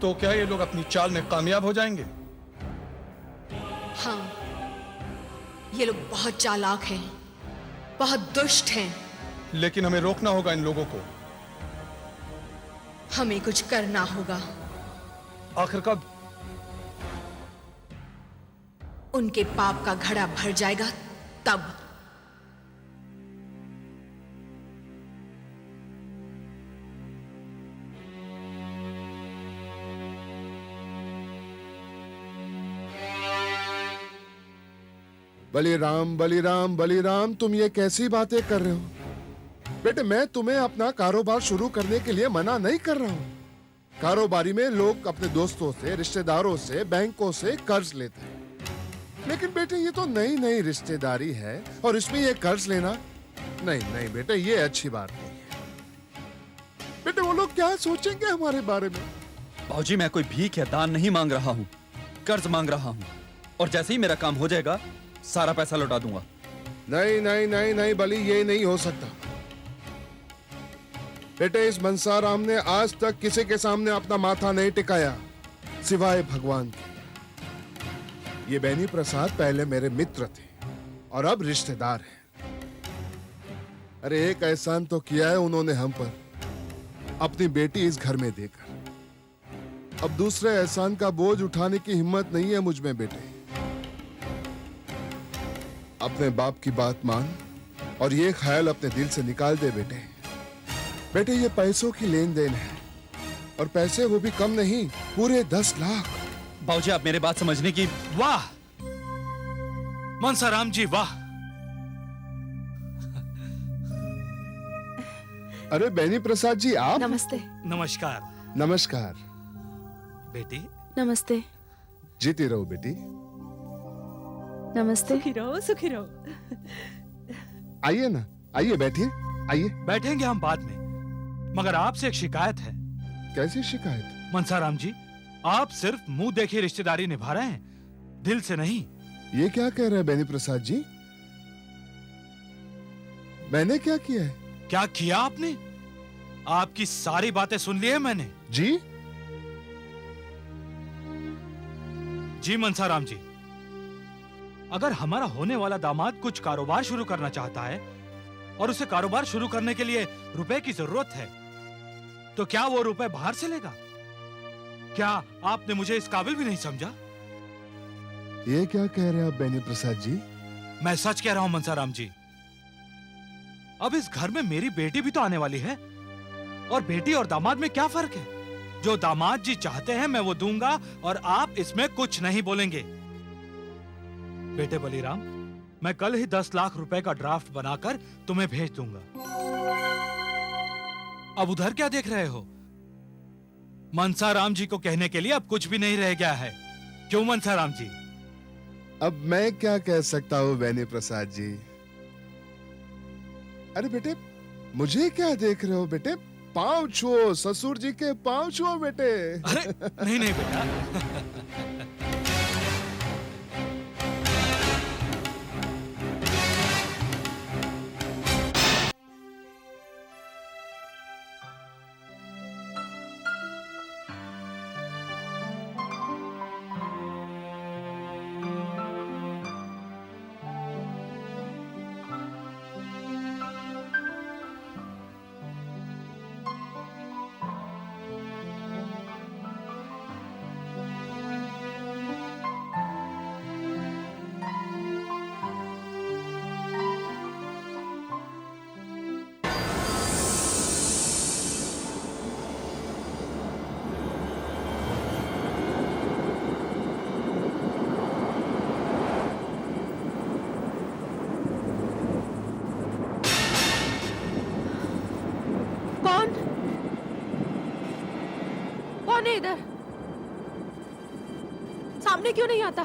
तो क्या ये लोग अपनी चाल में कामयाब हो जाएंगे? हाँ, ये लोग बहुत चालाक हैं, बहुत दुष्ट हैं। लेकिन हमें रोकना होगा इन लोगों को। हमें कुछ करना होगा। आखिर कब? उनके पाप का घड़ा भर जाएगा तब। बलिराम बलिराम बलिराम, तुम ये कैसी बातें कर रहे हो? बेटे, मैं तुम्हें अपना कारोबार शुरू करने के लिए मना नहीं कर रहा हूँ। कारोबारी में लोग अपने दोस्तों से, रिश्तेदारों से, बैंकों से कर्ज लेते हैं। लेकिन बेटे, ये तो नई नई रिश्तेदारी है और इसमें ये कर्ज लेना, नहीं नहीं बेटे, ये अच्छी बात नहीं है। बेटे, वो लोग क्या सोचेंगे हमारे बारे में? बाबूजी, मैं कोई भीख या दान नहीं मांग रहा हूँ, कर्ज मांग रहा हूँ, और जैसे ही मेरा काम हो जाएगा सारा पैसा लौटा दूंगा। नहीं नहीं नहीं नहीं बली, ये नहीं हो सकता। बेटे, इस मनसाराम ने आज तक किसी के सामने अपना माथा नहीं टिकाया सिवाय भगवान के। ये बेनी प्रसाद पहले मेरे मित्र थे और अब रिश्तेदार हैं। अरे एक एहसान तो किया है उन्होंने हम पर, अपनी बेटी इस घर में देकर। अब दूसरे एहसान का बोझ उठाने की हिम्मत नहीं है मुझ में बेटे। अपने बाप की बात मान और ये ख्याल अपने दिल से निकाल दे बेटे। बेटे, ये पैसों की लेन देन है, और पैसे वो भी कम नहीं, पूरे 10 लाख। बाबूजी, आप मेरे बात समझने की। वाह मनसाराम जी, वाह। अरे बेनी प्रसाद जी, आप? नमस्ते। नमस्कार। नमस्कार बेटी। नमस्ते। जीती रहो बेटी। नमस्ते। सुखी रहो, सुखी रहो। आइए ना, आइए बैठिए, आइए। बैठेंगे हम बाद में, मगर आपसे एक शिकायत है। कैसी शिकायत? मनसाराम जी, आप सिर्फ मुंह देखी रिश्तेदारी निभा रहे हैं, दिल से नहीं। ये क्या कह रहे हैं बेनी प्रसाद जी? मैंने क्या किया है? क्या किया आपने? आपकी सारी बातें सुन ली है मैंने। जी? जी मनसाराम जी, अगर हमारा होने वाला दामाद कुछ कारोबार शुरू करना चाहता है और उसे कारोबार शुरू करने के लिए रुपए की जरूरत है, तो क्या वो रुपए बाहर से लेगा? क्या आपने मुझे इस काबिल भी नहीं समझा? ये क्या कह रहे हैं आप बेनी प्रसाद जी? मैं सच कह रहा हूं मनसाराम जी। अब इस घर में मेरी बेटी भी तो आने वाली है, और बेटी और दामाद में क्या फर्क है? जो दामाद जी चाहते हैं मैं वो दूंगा, और आप इसमें कुछ नहीं बोलेंगे। बेटे बलिराम, मैं कल ही 10 लाख रुपए का ड्राफ्ट बनाकर तुम्हें भेज दूंगा। अब उधर क्या देख रहे हो? मनसाराम जी को कहने के लिए अब कुछ भी नहीं रह गया है। क्यों मनसाराम जी? अब मैं क्या कह सकता हूँ बेनी प्रसाद जी? अरे बेटे, मुझे क्या देख रहे हो बेटे? पांव छुओ, ससुर जी के पांव छुओ बेटे। अरे नहीं नहीं बेटा। सामने क्यों नहीं आता?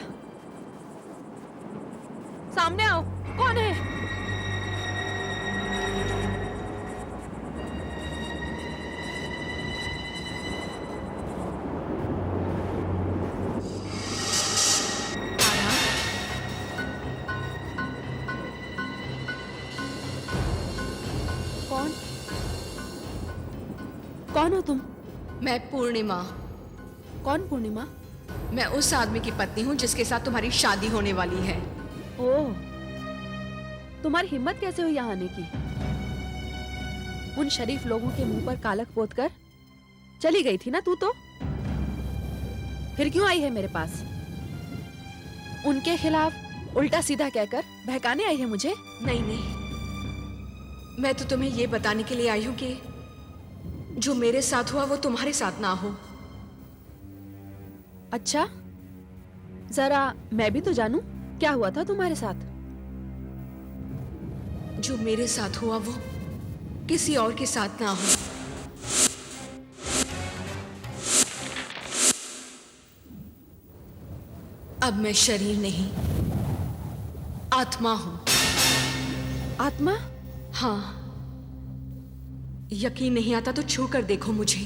सामने आओ, कौन है? कौन? कौन हो तुम? मैं पूर्णिमा। कौन पूर्णिमा? मैं उस आदमी की पत्नी हूँ जिसके साथ तुम्हारी शादी होने वाली है। ओह, तुम्हारी हिम्मत कैसे हुई यहाँ आने की? उन शरीफ लोगों के मुंह पर कालक पोत कर चली गई थी ना तू तो? फिर क्यों आई है मेरे पास? उनके खिलाफ उल्टा सीधा कहकर बहकाने आई है मुझे? नहीं नहीं, मैं तो तुम्हें ये बताने के लिए आई हूँ कि जो मेरे साथ हुआ वो तुम्हारे साथ ना हो। अच्छा, जरा मैं भी तो जानूं क्या हुआ था तुम्हारे साथ? जो मेरे साथ हुआ वो किसी और के साथ ना हो। अब मैं शरीर नहीं, आत्मा हूं। आत्मा? हाँ, यकीन नहीं आता तो छू कर देखो मुझे।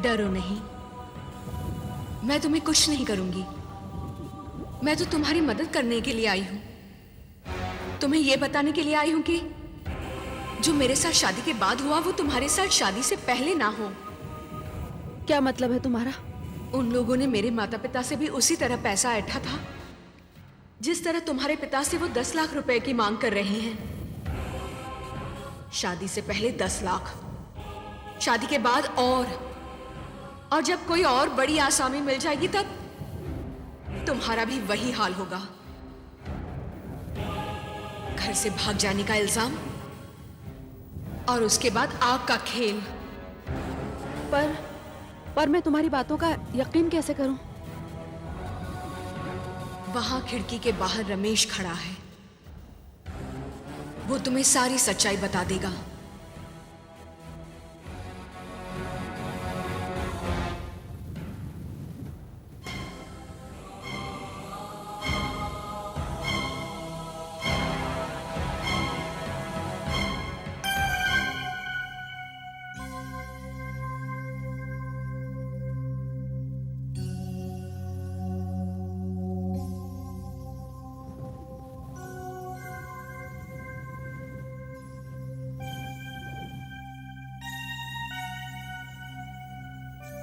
डरो नहीं, मैं तुम्हें कुछ नहीं करूंगी। मैं तो तुम्हारी मदद करने के लिए आई हूं, तुम्हें यह बताने के लिए आई हूं कि जो मेरे साथ शादी के बाद हुआ वो तुम्हारे साथ शादी से पहले ना हो। क्या मतलब है तुम्हारा? उन लोगों ने मेरे माता पिता से भी उसी तरह पैसा ऐंठा था जिस तरह तुम्हारे पिता से वो 10 लाख रुपए की मांग कर रहे हैं। शादी से पहले 10 लाख, शादी के बाद और जब कोई और बड़ी आसामी मिल जाएगी तब तुम्हारा भी वही हाल होगा। घर से भाग जाने का इल्जाम और उसके बाद आग का खेल। पर मैं तुम्हारी बातों का यकीन कैसे करूं? वहां खिड़की के बाहर रमेश खड़ा है, वो तुम्हें सारी सच्चाई बता देगा।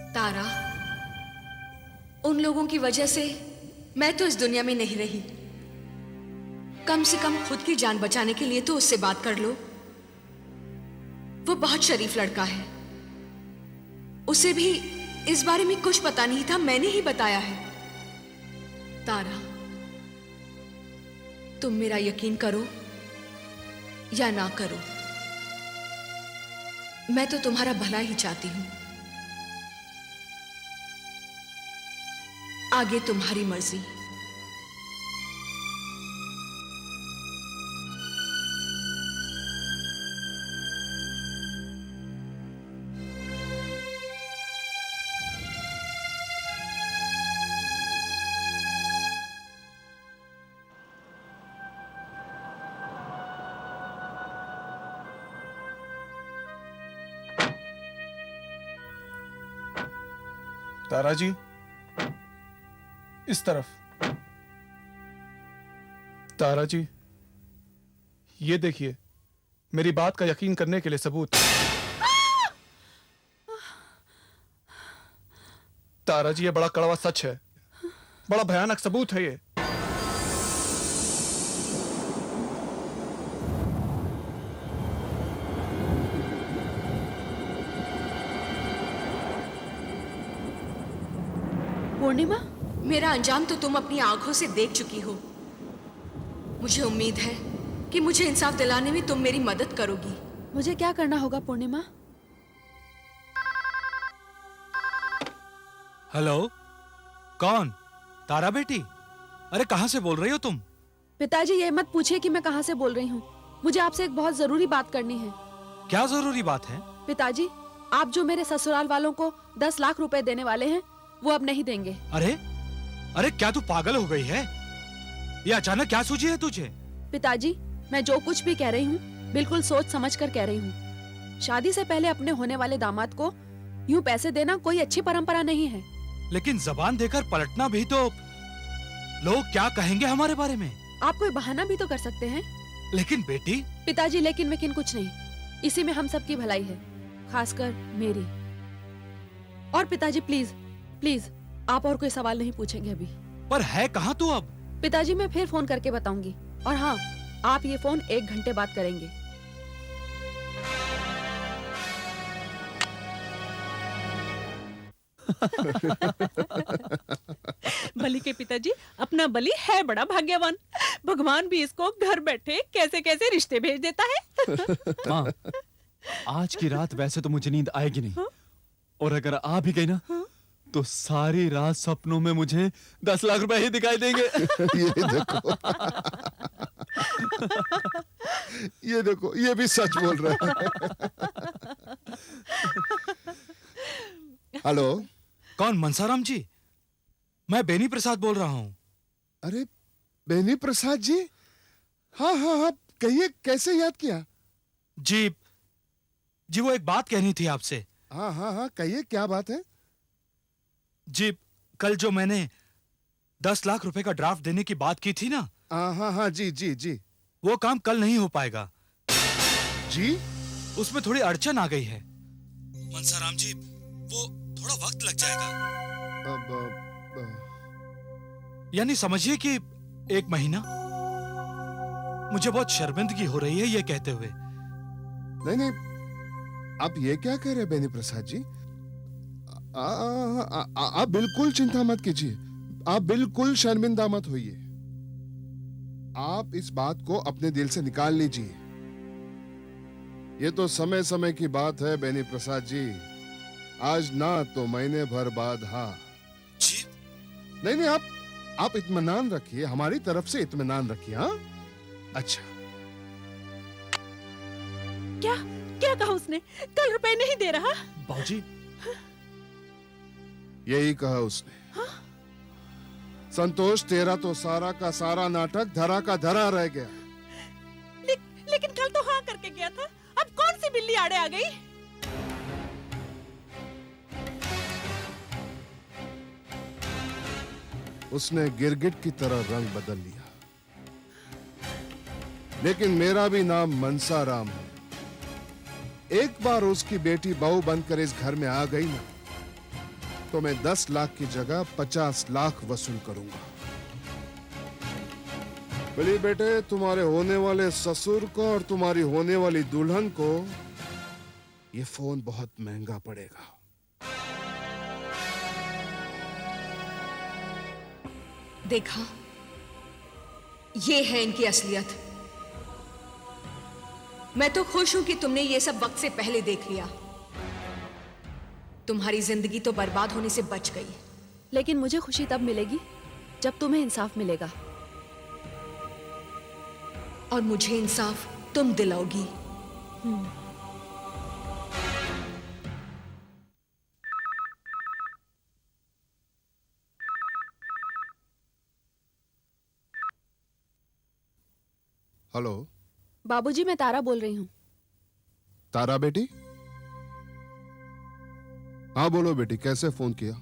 तारा, उन लोगों की वजह से मैं तो इस दुनिया में नहीं रही। कम से कम खुद की जान बचाने के लिए तो उससे बात कर लो। वो बहुत शरीफ लड़का है, उसे भी इस बारे में कुछ पता नहीं था, मैंने ही बताया है। तारा, तुम मेरा यकीन करो या ना करो, मैं तो तुम्हारा भला ही चाहती हूं। आगे तुम्हारी मर्जी। तारा जी, इस तरफ। तारा जी, ये देखिए, मेरी बात का यकीन करने के लिए सबूत। तारा जी, ये बड़ा कड़वा सच है, बड़ा भयानक सबूत है ये। पूर्णिमा, मेरा अंजाम तो तुम अपनी आंखों से देख चुकी हो। मुझे उम्मीद है कि मुझे इंसाफ दिलाने में तुम मेरी मदद करोगी। मुझे क्या करना होगा पूर्णिमा? हेलो, कौन? तारा बेटी? अरे कहां से बोल रही हो तुम? पिताजी ये मत पूछिए कि मैं कहाँ से बोल रही हूँ। मुझे आपसे एक बहुत जरूरी बात करनी है। क्या जरूरी बात है? पिताजी, आप जो मेरे ससुराल वालों को 10 लाख रुपए देने वाले हैं, वो अब नहीं देंगे। अरे अरे, क्या तू पागल हो गई है? ये अचानक क्या सूझी है तुझे? पिताजी, मैं जो कुछ भी कह रही हूँ बिल्कुल सोच समझ कर कह रही हूँ। शादी से पहले अपने होने वाले दामाद को यूं पैसे देना कोई अच्छी परंपरा नहीं है। लेकिन जबान देकर पलटना भी तो, लोग क्या कहेंगे हमारे बारे में? आप कोई बहाना भी तो कर सकते हैं। लेकिन बेटी। पिताजी, लेकिन वेकिन कुछ नहीं, इसी में हम सबकी भलाई है, खासकर मेरी। और पिताजी प्लीज प्लीज, आप और कोई सवाल नहीं पूछेंगे अभी। पर है कहाँ तू अब? पिताजी, मैं फिर फोन करके बताऊंगी। और हाँ, आप ये फोन 1 घंटे बाद करेंगे। बलि के पिताजी, अपना बलि है बड़ा भाग्यवान। भगवान भी इसको घर बैठे कैसे कैसे रिश्ते भेज देता है। माँ, आज की रात वैसे तो मुझे नींद आएगी नहीं, और अगर आ भी गई ना, तो सारी रात सपनों में मुझे 10 लाख रुपए ही दिखाई देंगे। ये देखो, ये भी सच बोल रहा है। हेलो, कौन? मनसाराम जी, मैं बेनी प्रसाद बोल रहा हूँ। अरे बेनी प्रसाद जी, हाँ हाँ हाँ, कहिए, कैसे याद किया? जी वो एक बात कहनी थी आपसे। हाँ हाँ हाँ, कहिए, क्या बात है? जी, कल जो मैंने 10 लाख रुपए का ड्राफ्ट देने की बात की थी ना। हाँ हाँ हाँ, जी जी जी। वो काम कल नहीं हो पाएगा। जी? उसमें थोड़ी अड़चन आ गई है मनसाराम जी, वो थोड़ा वक्त लग जाएगा। यानी समझिए कि 1 महीना। मुझे बहुत शर्मिंदगी हो रही है ये कहते हुए। नहीं नहीं, आप ये क्या कह रहे हैं बेनी प्रसाद जी? आप बिल्कुल चिंता मत कीजिए, आप बिल्कुल शर्मिंदा मत होइए। आप इस बात को अपने दिल से निकाल लीजिए। ये तो समय समय की बात है बेनी प्रसाद जी, आज ना तो महीने भर बाद। हाँ जी? नहीं नहीं, आप इत्मीनान रखिए, हमारी तरफ से इत्मीनान रखिए। हाँ, अच्छा। क्या क्या कहा उसने? कल रुपए नहीं दे रहा? बाबूजी, यही कहा उसने। हाँ? संतोष, तेरा तो सारा का सारा नाटक धरा का धरा रह गया। लेकिन कल तो हाँ करके गया था, अब कौन सी बिल्ली आड़े आ गई? उसने गिरगिट की तरह रंग बदल लिया, लेकिन मेरा भी नाम मनसाराम है। एक बार उसकी बेटी बहू बनकर इस घर में आ गई ना, तो मैं 10 लाख की जगह 50 लाख वसूल करूंगा। बोलिए बेटे, तुम्हारे होने वाले ससुर को और तुम्हारी होने वाली दुल्हन को ये फोन बहुत महंगा पड़ेगा। देखा, ये है इनकी असलियत। मैं तो खुश हूं कि तुमने ये सब वक्त से पहले देख लिया। तुम्हारी जिंदगी तो बर्बाद होने से बच गई। लेकिन मुझे खुशी तब मिलेगी जब तुम्हें इंसाफ मिलेगा। और मुझे इंसाफ तुम दिलाओगी। हेलो बाबूजी, मैं तारा बोल रही हूँ। तारा बेटी? हाँ बोलो बेटी, कैसे फोन किया?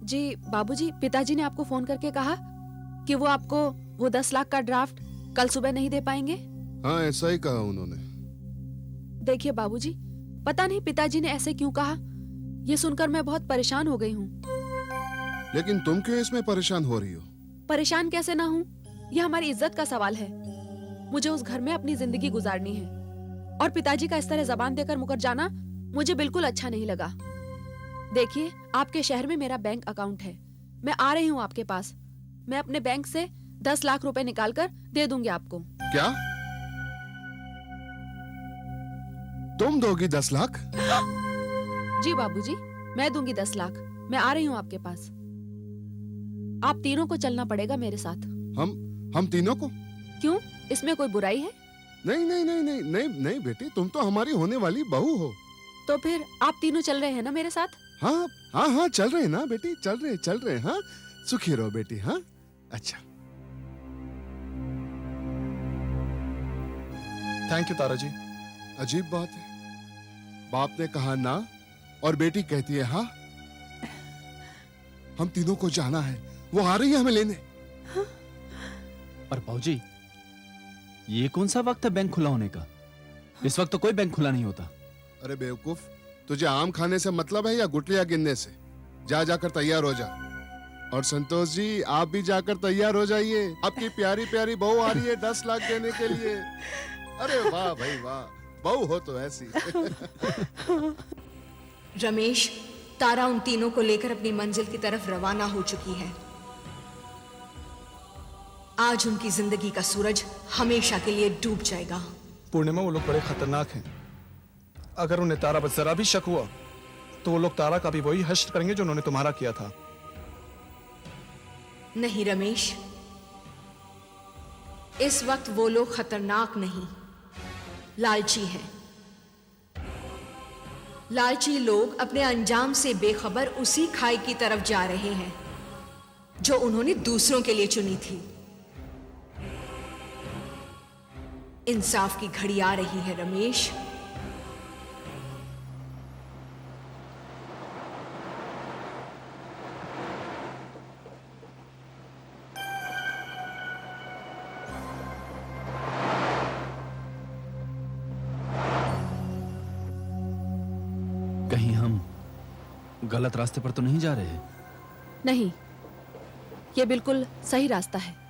जी बाबूजी, पिताजी ने आपको फोन करके कहा कि वो आपको वो 10 लाख का ड्राफ्ट कल सुबह नहीं दे पाएंगे। हाँ, ऐसा ही कहा उन्होंने। देखिए बाबूजी, पता नहीं पिताजी ने ऐसे क्यों कहा, ये सुनकर मैं बहुत परेशान हो गई हूँ। लेकिन तुम क्यों इसमें परेशान हो रही हो? परेशान कैसे ना हूँ, ये हमारी इज्जत का सवाल है। मुझे उस घर में अपनी जिंदगी गुजारनी है, और पिताजी का इस तरह जबान देकर मुकर जाना मुझे बिल्कुल अच्छा नहीं लगा। देखिए, आपके शहर में मेरा बैंक अकाउंट है, मैं आ रही हूँ आपके पास। मैं अपने बैंक से 10 लाख रुपए निकालकर दे दूंगी आपको। क्या तुम दोगी 10 लाख? जी बाबूजी, मैं दूंगी 10 लाख। मैं आ रही हूँ आपके पास। आप तीनों को चलना पड़ेगा मेरे साथ। हम तीनों को? क्यों, इसमें कोई बुराई है? नहीं नहीं नहीं नहीं नहीं नहीं बेटी, तुम तो हमारी होने वाली बहू हो। तो फिर आप तीनों चल रहे हैं ना मेरे साथ? हाँ हाँ हाँ, चल रहे हैं ना बेटी, चल रहे। हाँ, सुखी रहो बेटी। हाँ, अच्छा। थैंक यू तारा जी। अजीब बात है, बाप ने कहा ना और बेटी कहती है हाँ। हम तीनों को जाना है, वो आ रही है हमें लेने। पर बाबूजी, ये कौन सा वक्त है बैंक खुला होने का? इस वक्त तो कोई बैंक खुला नहीं होता। अरे बेवकूफ, तुझे आम खाने से मतलब है या गुटलियां गिनने से? जा जाकर तैयार हो जा। और संतोष जी, आप भी जाकर तैयार हो जाइए, आपकी प्यारी प्यारी बहू आ रही है 10 लाख देने के लिए। अरे वाह भाई वाह, बहू हो तो ऐसी। रमेश, तारा उन तीनों को लेकर अपनी मंजिल की तरफ रवाना हो चुकी है। आज उनकी जिंदगी का सूरज हमेशा के लिए डूब जाएगा। पूर्णिमा, वो लोग बड़े खतरनाक हैं। अगर उन्हें तारा पर जरा भी शक हुआ तो वो लोग तारा का भी वही हश्र करेंगे जो उन्होंने तुम्हारा किया था। नहीं रमेश, इस वक्त वो लोग खतरनाक नहीं, लालची हैं। लालची लोग अपने अंजाम से बेखबर उसी खाई की तरफ जा रहे हैं जो उन्होंने दूसरों के लिए चुनी थी। इंसाफ की घड़ी आ रही है रमेश। कहीं हम गलत रास्ते पर तो नहीं जा रहे? नहीं, ये बिल्कुल सही रास्ता है।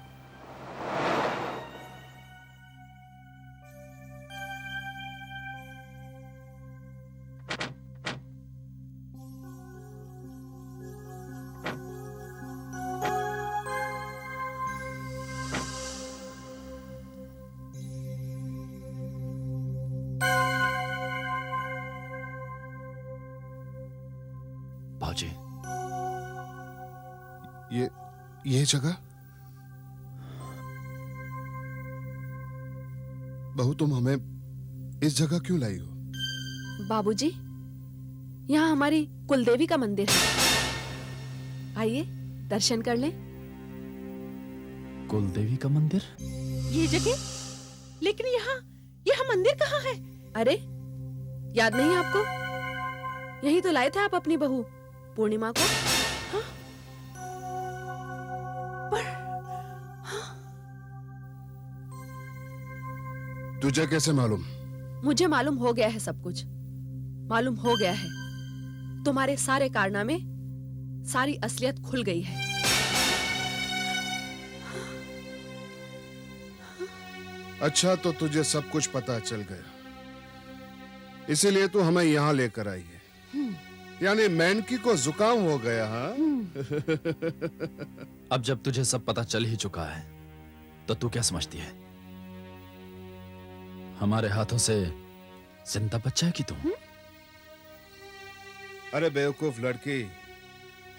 बाबूजी, ये जगह? बहू, तुम हमें इस जगह क्यों लाई हो? बाबूजी, यहाँ हमारी कुलदेवी का मंदिर है। आइए दर्शन कर लें। कुलदेवी का मंदिर? ये जगह? लेकिन यहाँ मंदिर कहाँ है? अरे, याद नहीं आपको? यही तो लाए थे आप अपनी बहू पूर्णिमा को। हाँ? तुझे कैसे मालूम? मुझे मालूम हो गया है, सब कुछ मालूम हो गया है। तुम्हारे सारे कारनामे, सारी असलियत खुल गई है। अच्छा, तो तुझे सब कुछ पता चल गया, इसीलिए तू हमें यहाँ लेकर आई है। यानी मेंढकी को जुकाम हो गया। हाँ? अब जब तुझे सब पता चल ही चुका है तो तू क्या समझती है? हमारे हाथों से जिंदा बच जाएगी तू? अरे बेवकूफ लड़की,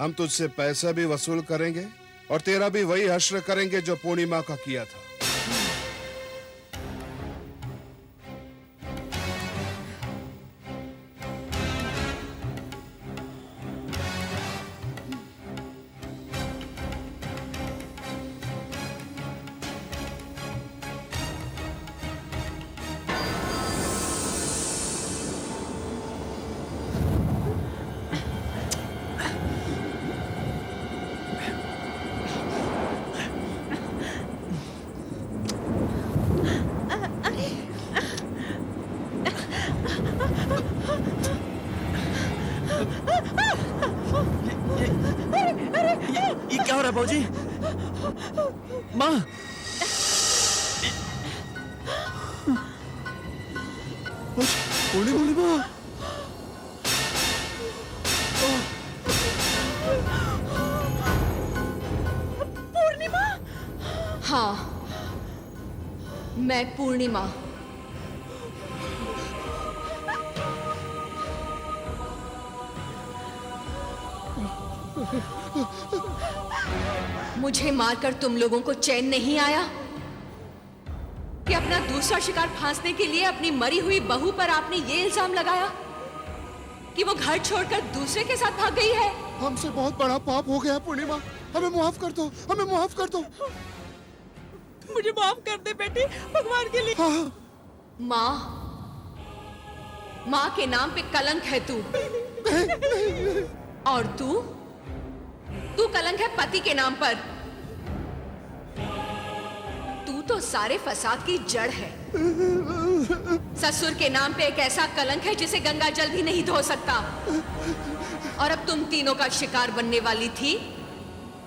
हम तुझसे पैसा भी वसूल करेंगे और तेरा भी वही हश्र करेंगे जो पूर्णिमा का किया था। ये क्या हो रहा है बाबूजी? माँ! पूर्णिमा! पूर्णिमा? हाँ, मैं पूर्णिमा। मुझे मारकर तुम लोगों को चैन नहीं आया? अपना दूसरा शिकार फांसने के लिए अपनी मरी हुई बहू पर आपने ये इल्जाम लगाया कि वो घर छोड़कर दूसरे के साथ भाग गई है। हमसे बहुत बड़ा पाप हो गया पूर्णिमा, हमें माफ कर दो, हमें माफ कर दो। मुझे माफ कर दे बेटी, भगवान के लिए। हाँ। माँ के नाम पे कलंक है तू। और तू कलंक है पति के नाम पर। तू तो सारे फसाद की जड़ है। ससुर के नाम पे एक ऐसा कलंक है जिसे गंगा जल भी नहीं धो सकता। और अब तुम तीनों का शिकार बनने वाली थी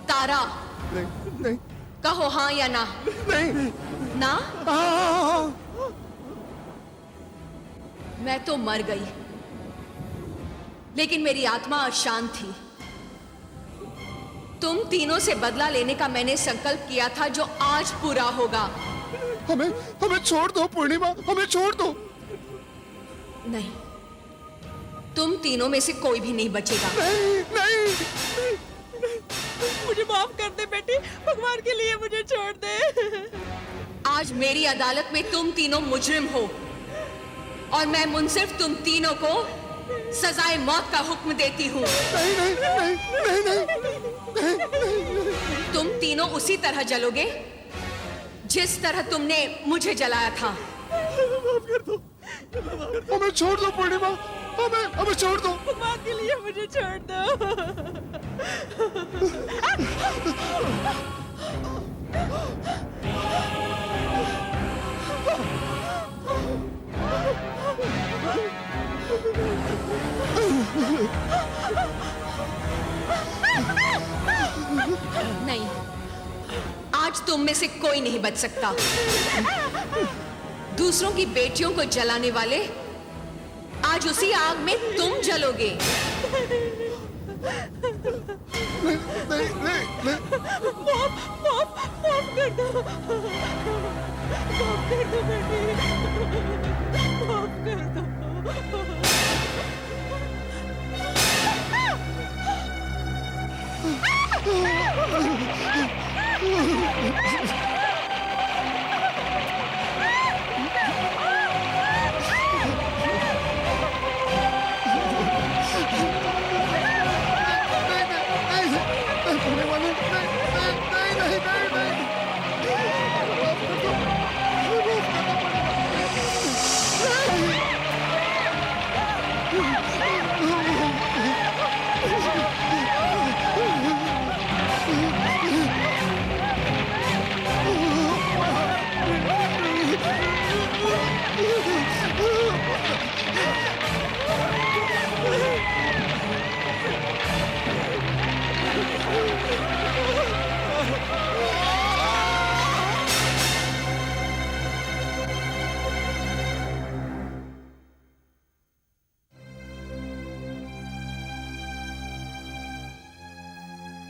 तारा। नहीं। कहो हाँ या ना? नहीं। ना? हाँ। मैं तो मर गई, लेकिन मेरी आत्मा अशांत थी। तुम तीनों से बदला लेने का मैंने संकल्प किया था, जो आज पूरा होगा। हमें छोड़ दो पूर्णिमा, हमें छोड़ दो। नहीं, तुम तीनों में से कोई भी नहीं बचेगा। नहीं। मुझे माफ कर दे बेटी, भगवान के लिए मुझे छोड़ दे। आज मेरी अदालत में तुम तीनों मुजरिम हो और मैं मुनसिफ तुम तीनों को सजाए मौत का हुक्म देती हूँ। नहीं। तुम तीनों उसी तरह जलोगे जिस तरह तुमने मुझे जलाया था। माफ कर दो, हमें छोड़ दो पूर्णिमा, हमें छोड़ दो। भगवान के लिए मुझे छोड़ दो। नहीं, आज तुम में से कोई नहीं बच सकता। दूसरों की बेटियों को जलाने वाले, आज उसी आग में तुम जलोगे। नहीं। माफ कर दो। माफ कर दो बेटी, माफ कर दो।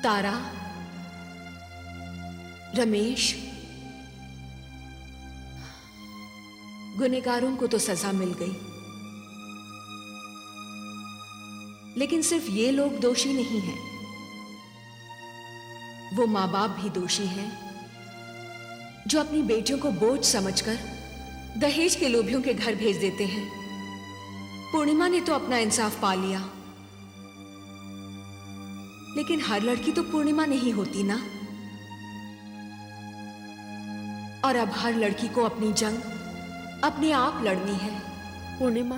तारा, रमेश, गुनहगारों को तो सजा मिल गई, लेकिन सिर्फ ये लोग दोषी नहीं हैं। वो माँ बाप भी दोषी हैं, जो अपनी बेटियों को बोझ समझकर दहेज के लोभियों के घर भेज देते हैं। पूर्णिमा ने तो अपना इंसाफ पा लिया, लेकिन हर लड़की तो पूर्णिमा नहीं होती ना। और अब हर लड़की को अपनी जंग अपने आप लड़नी है। पूर्णिमा,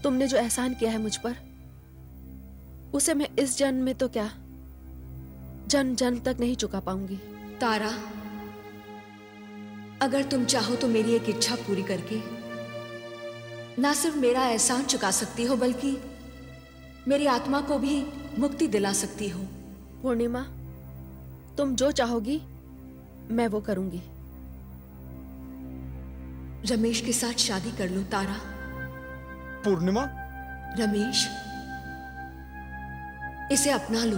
तुमने जो एहसान किया है मुझ पर, उसे मैं इस जन्म में तो क्या, जन्म जन्म तक नहीं चुका पाऊंगी। तारा, अगर तुम चाहो तो मेरी एक इच्छा पूरी करके ना सिर्फ मेरा एहसान चुका सकती हो, बल्कि मेरी आत्मा को भी मुक्ति दिला सकती हो। पूर्णिमा, तुम जो चाहोगी मैं वो करूंगी। रमेश के साथ शादी कर लो तारा। पूर्णिमा? रमेश, इसे अपना लो।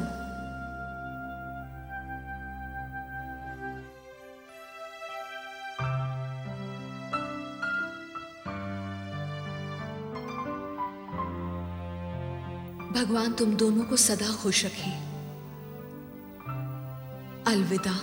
भगवान तुम दोनों को सदा खुश रखे। अलविदा।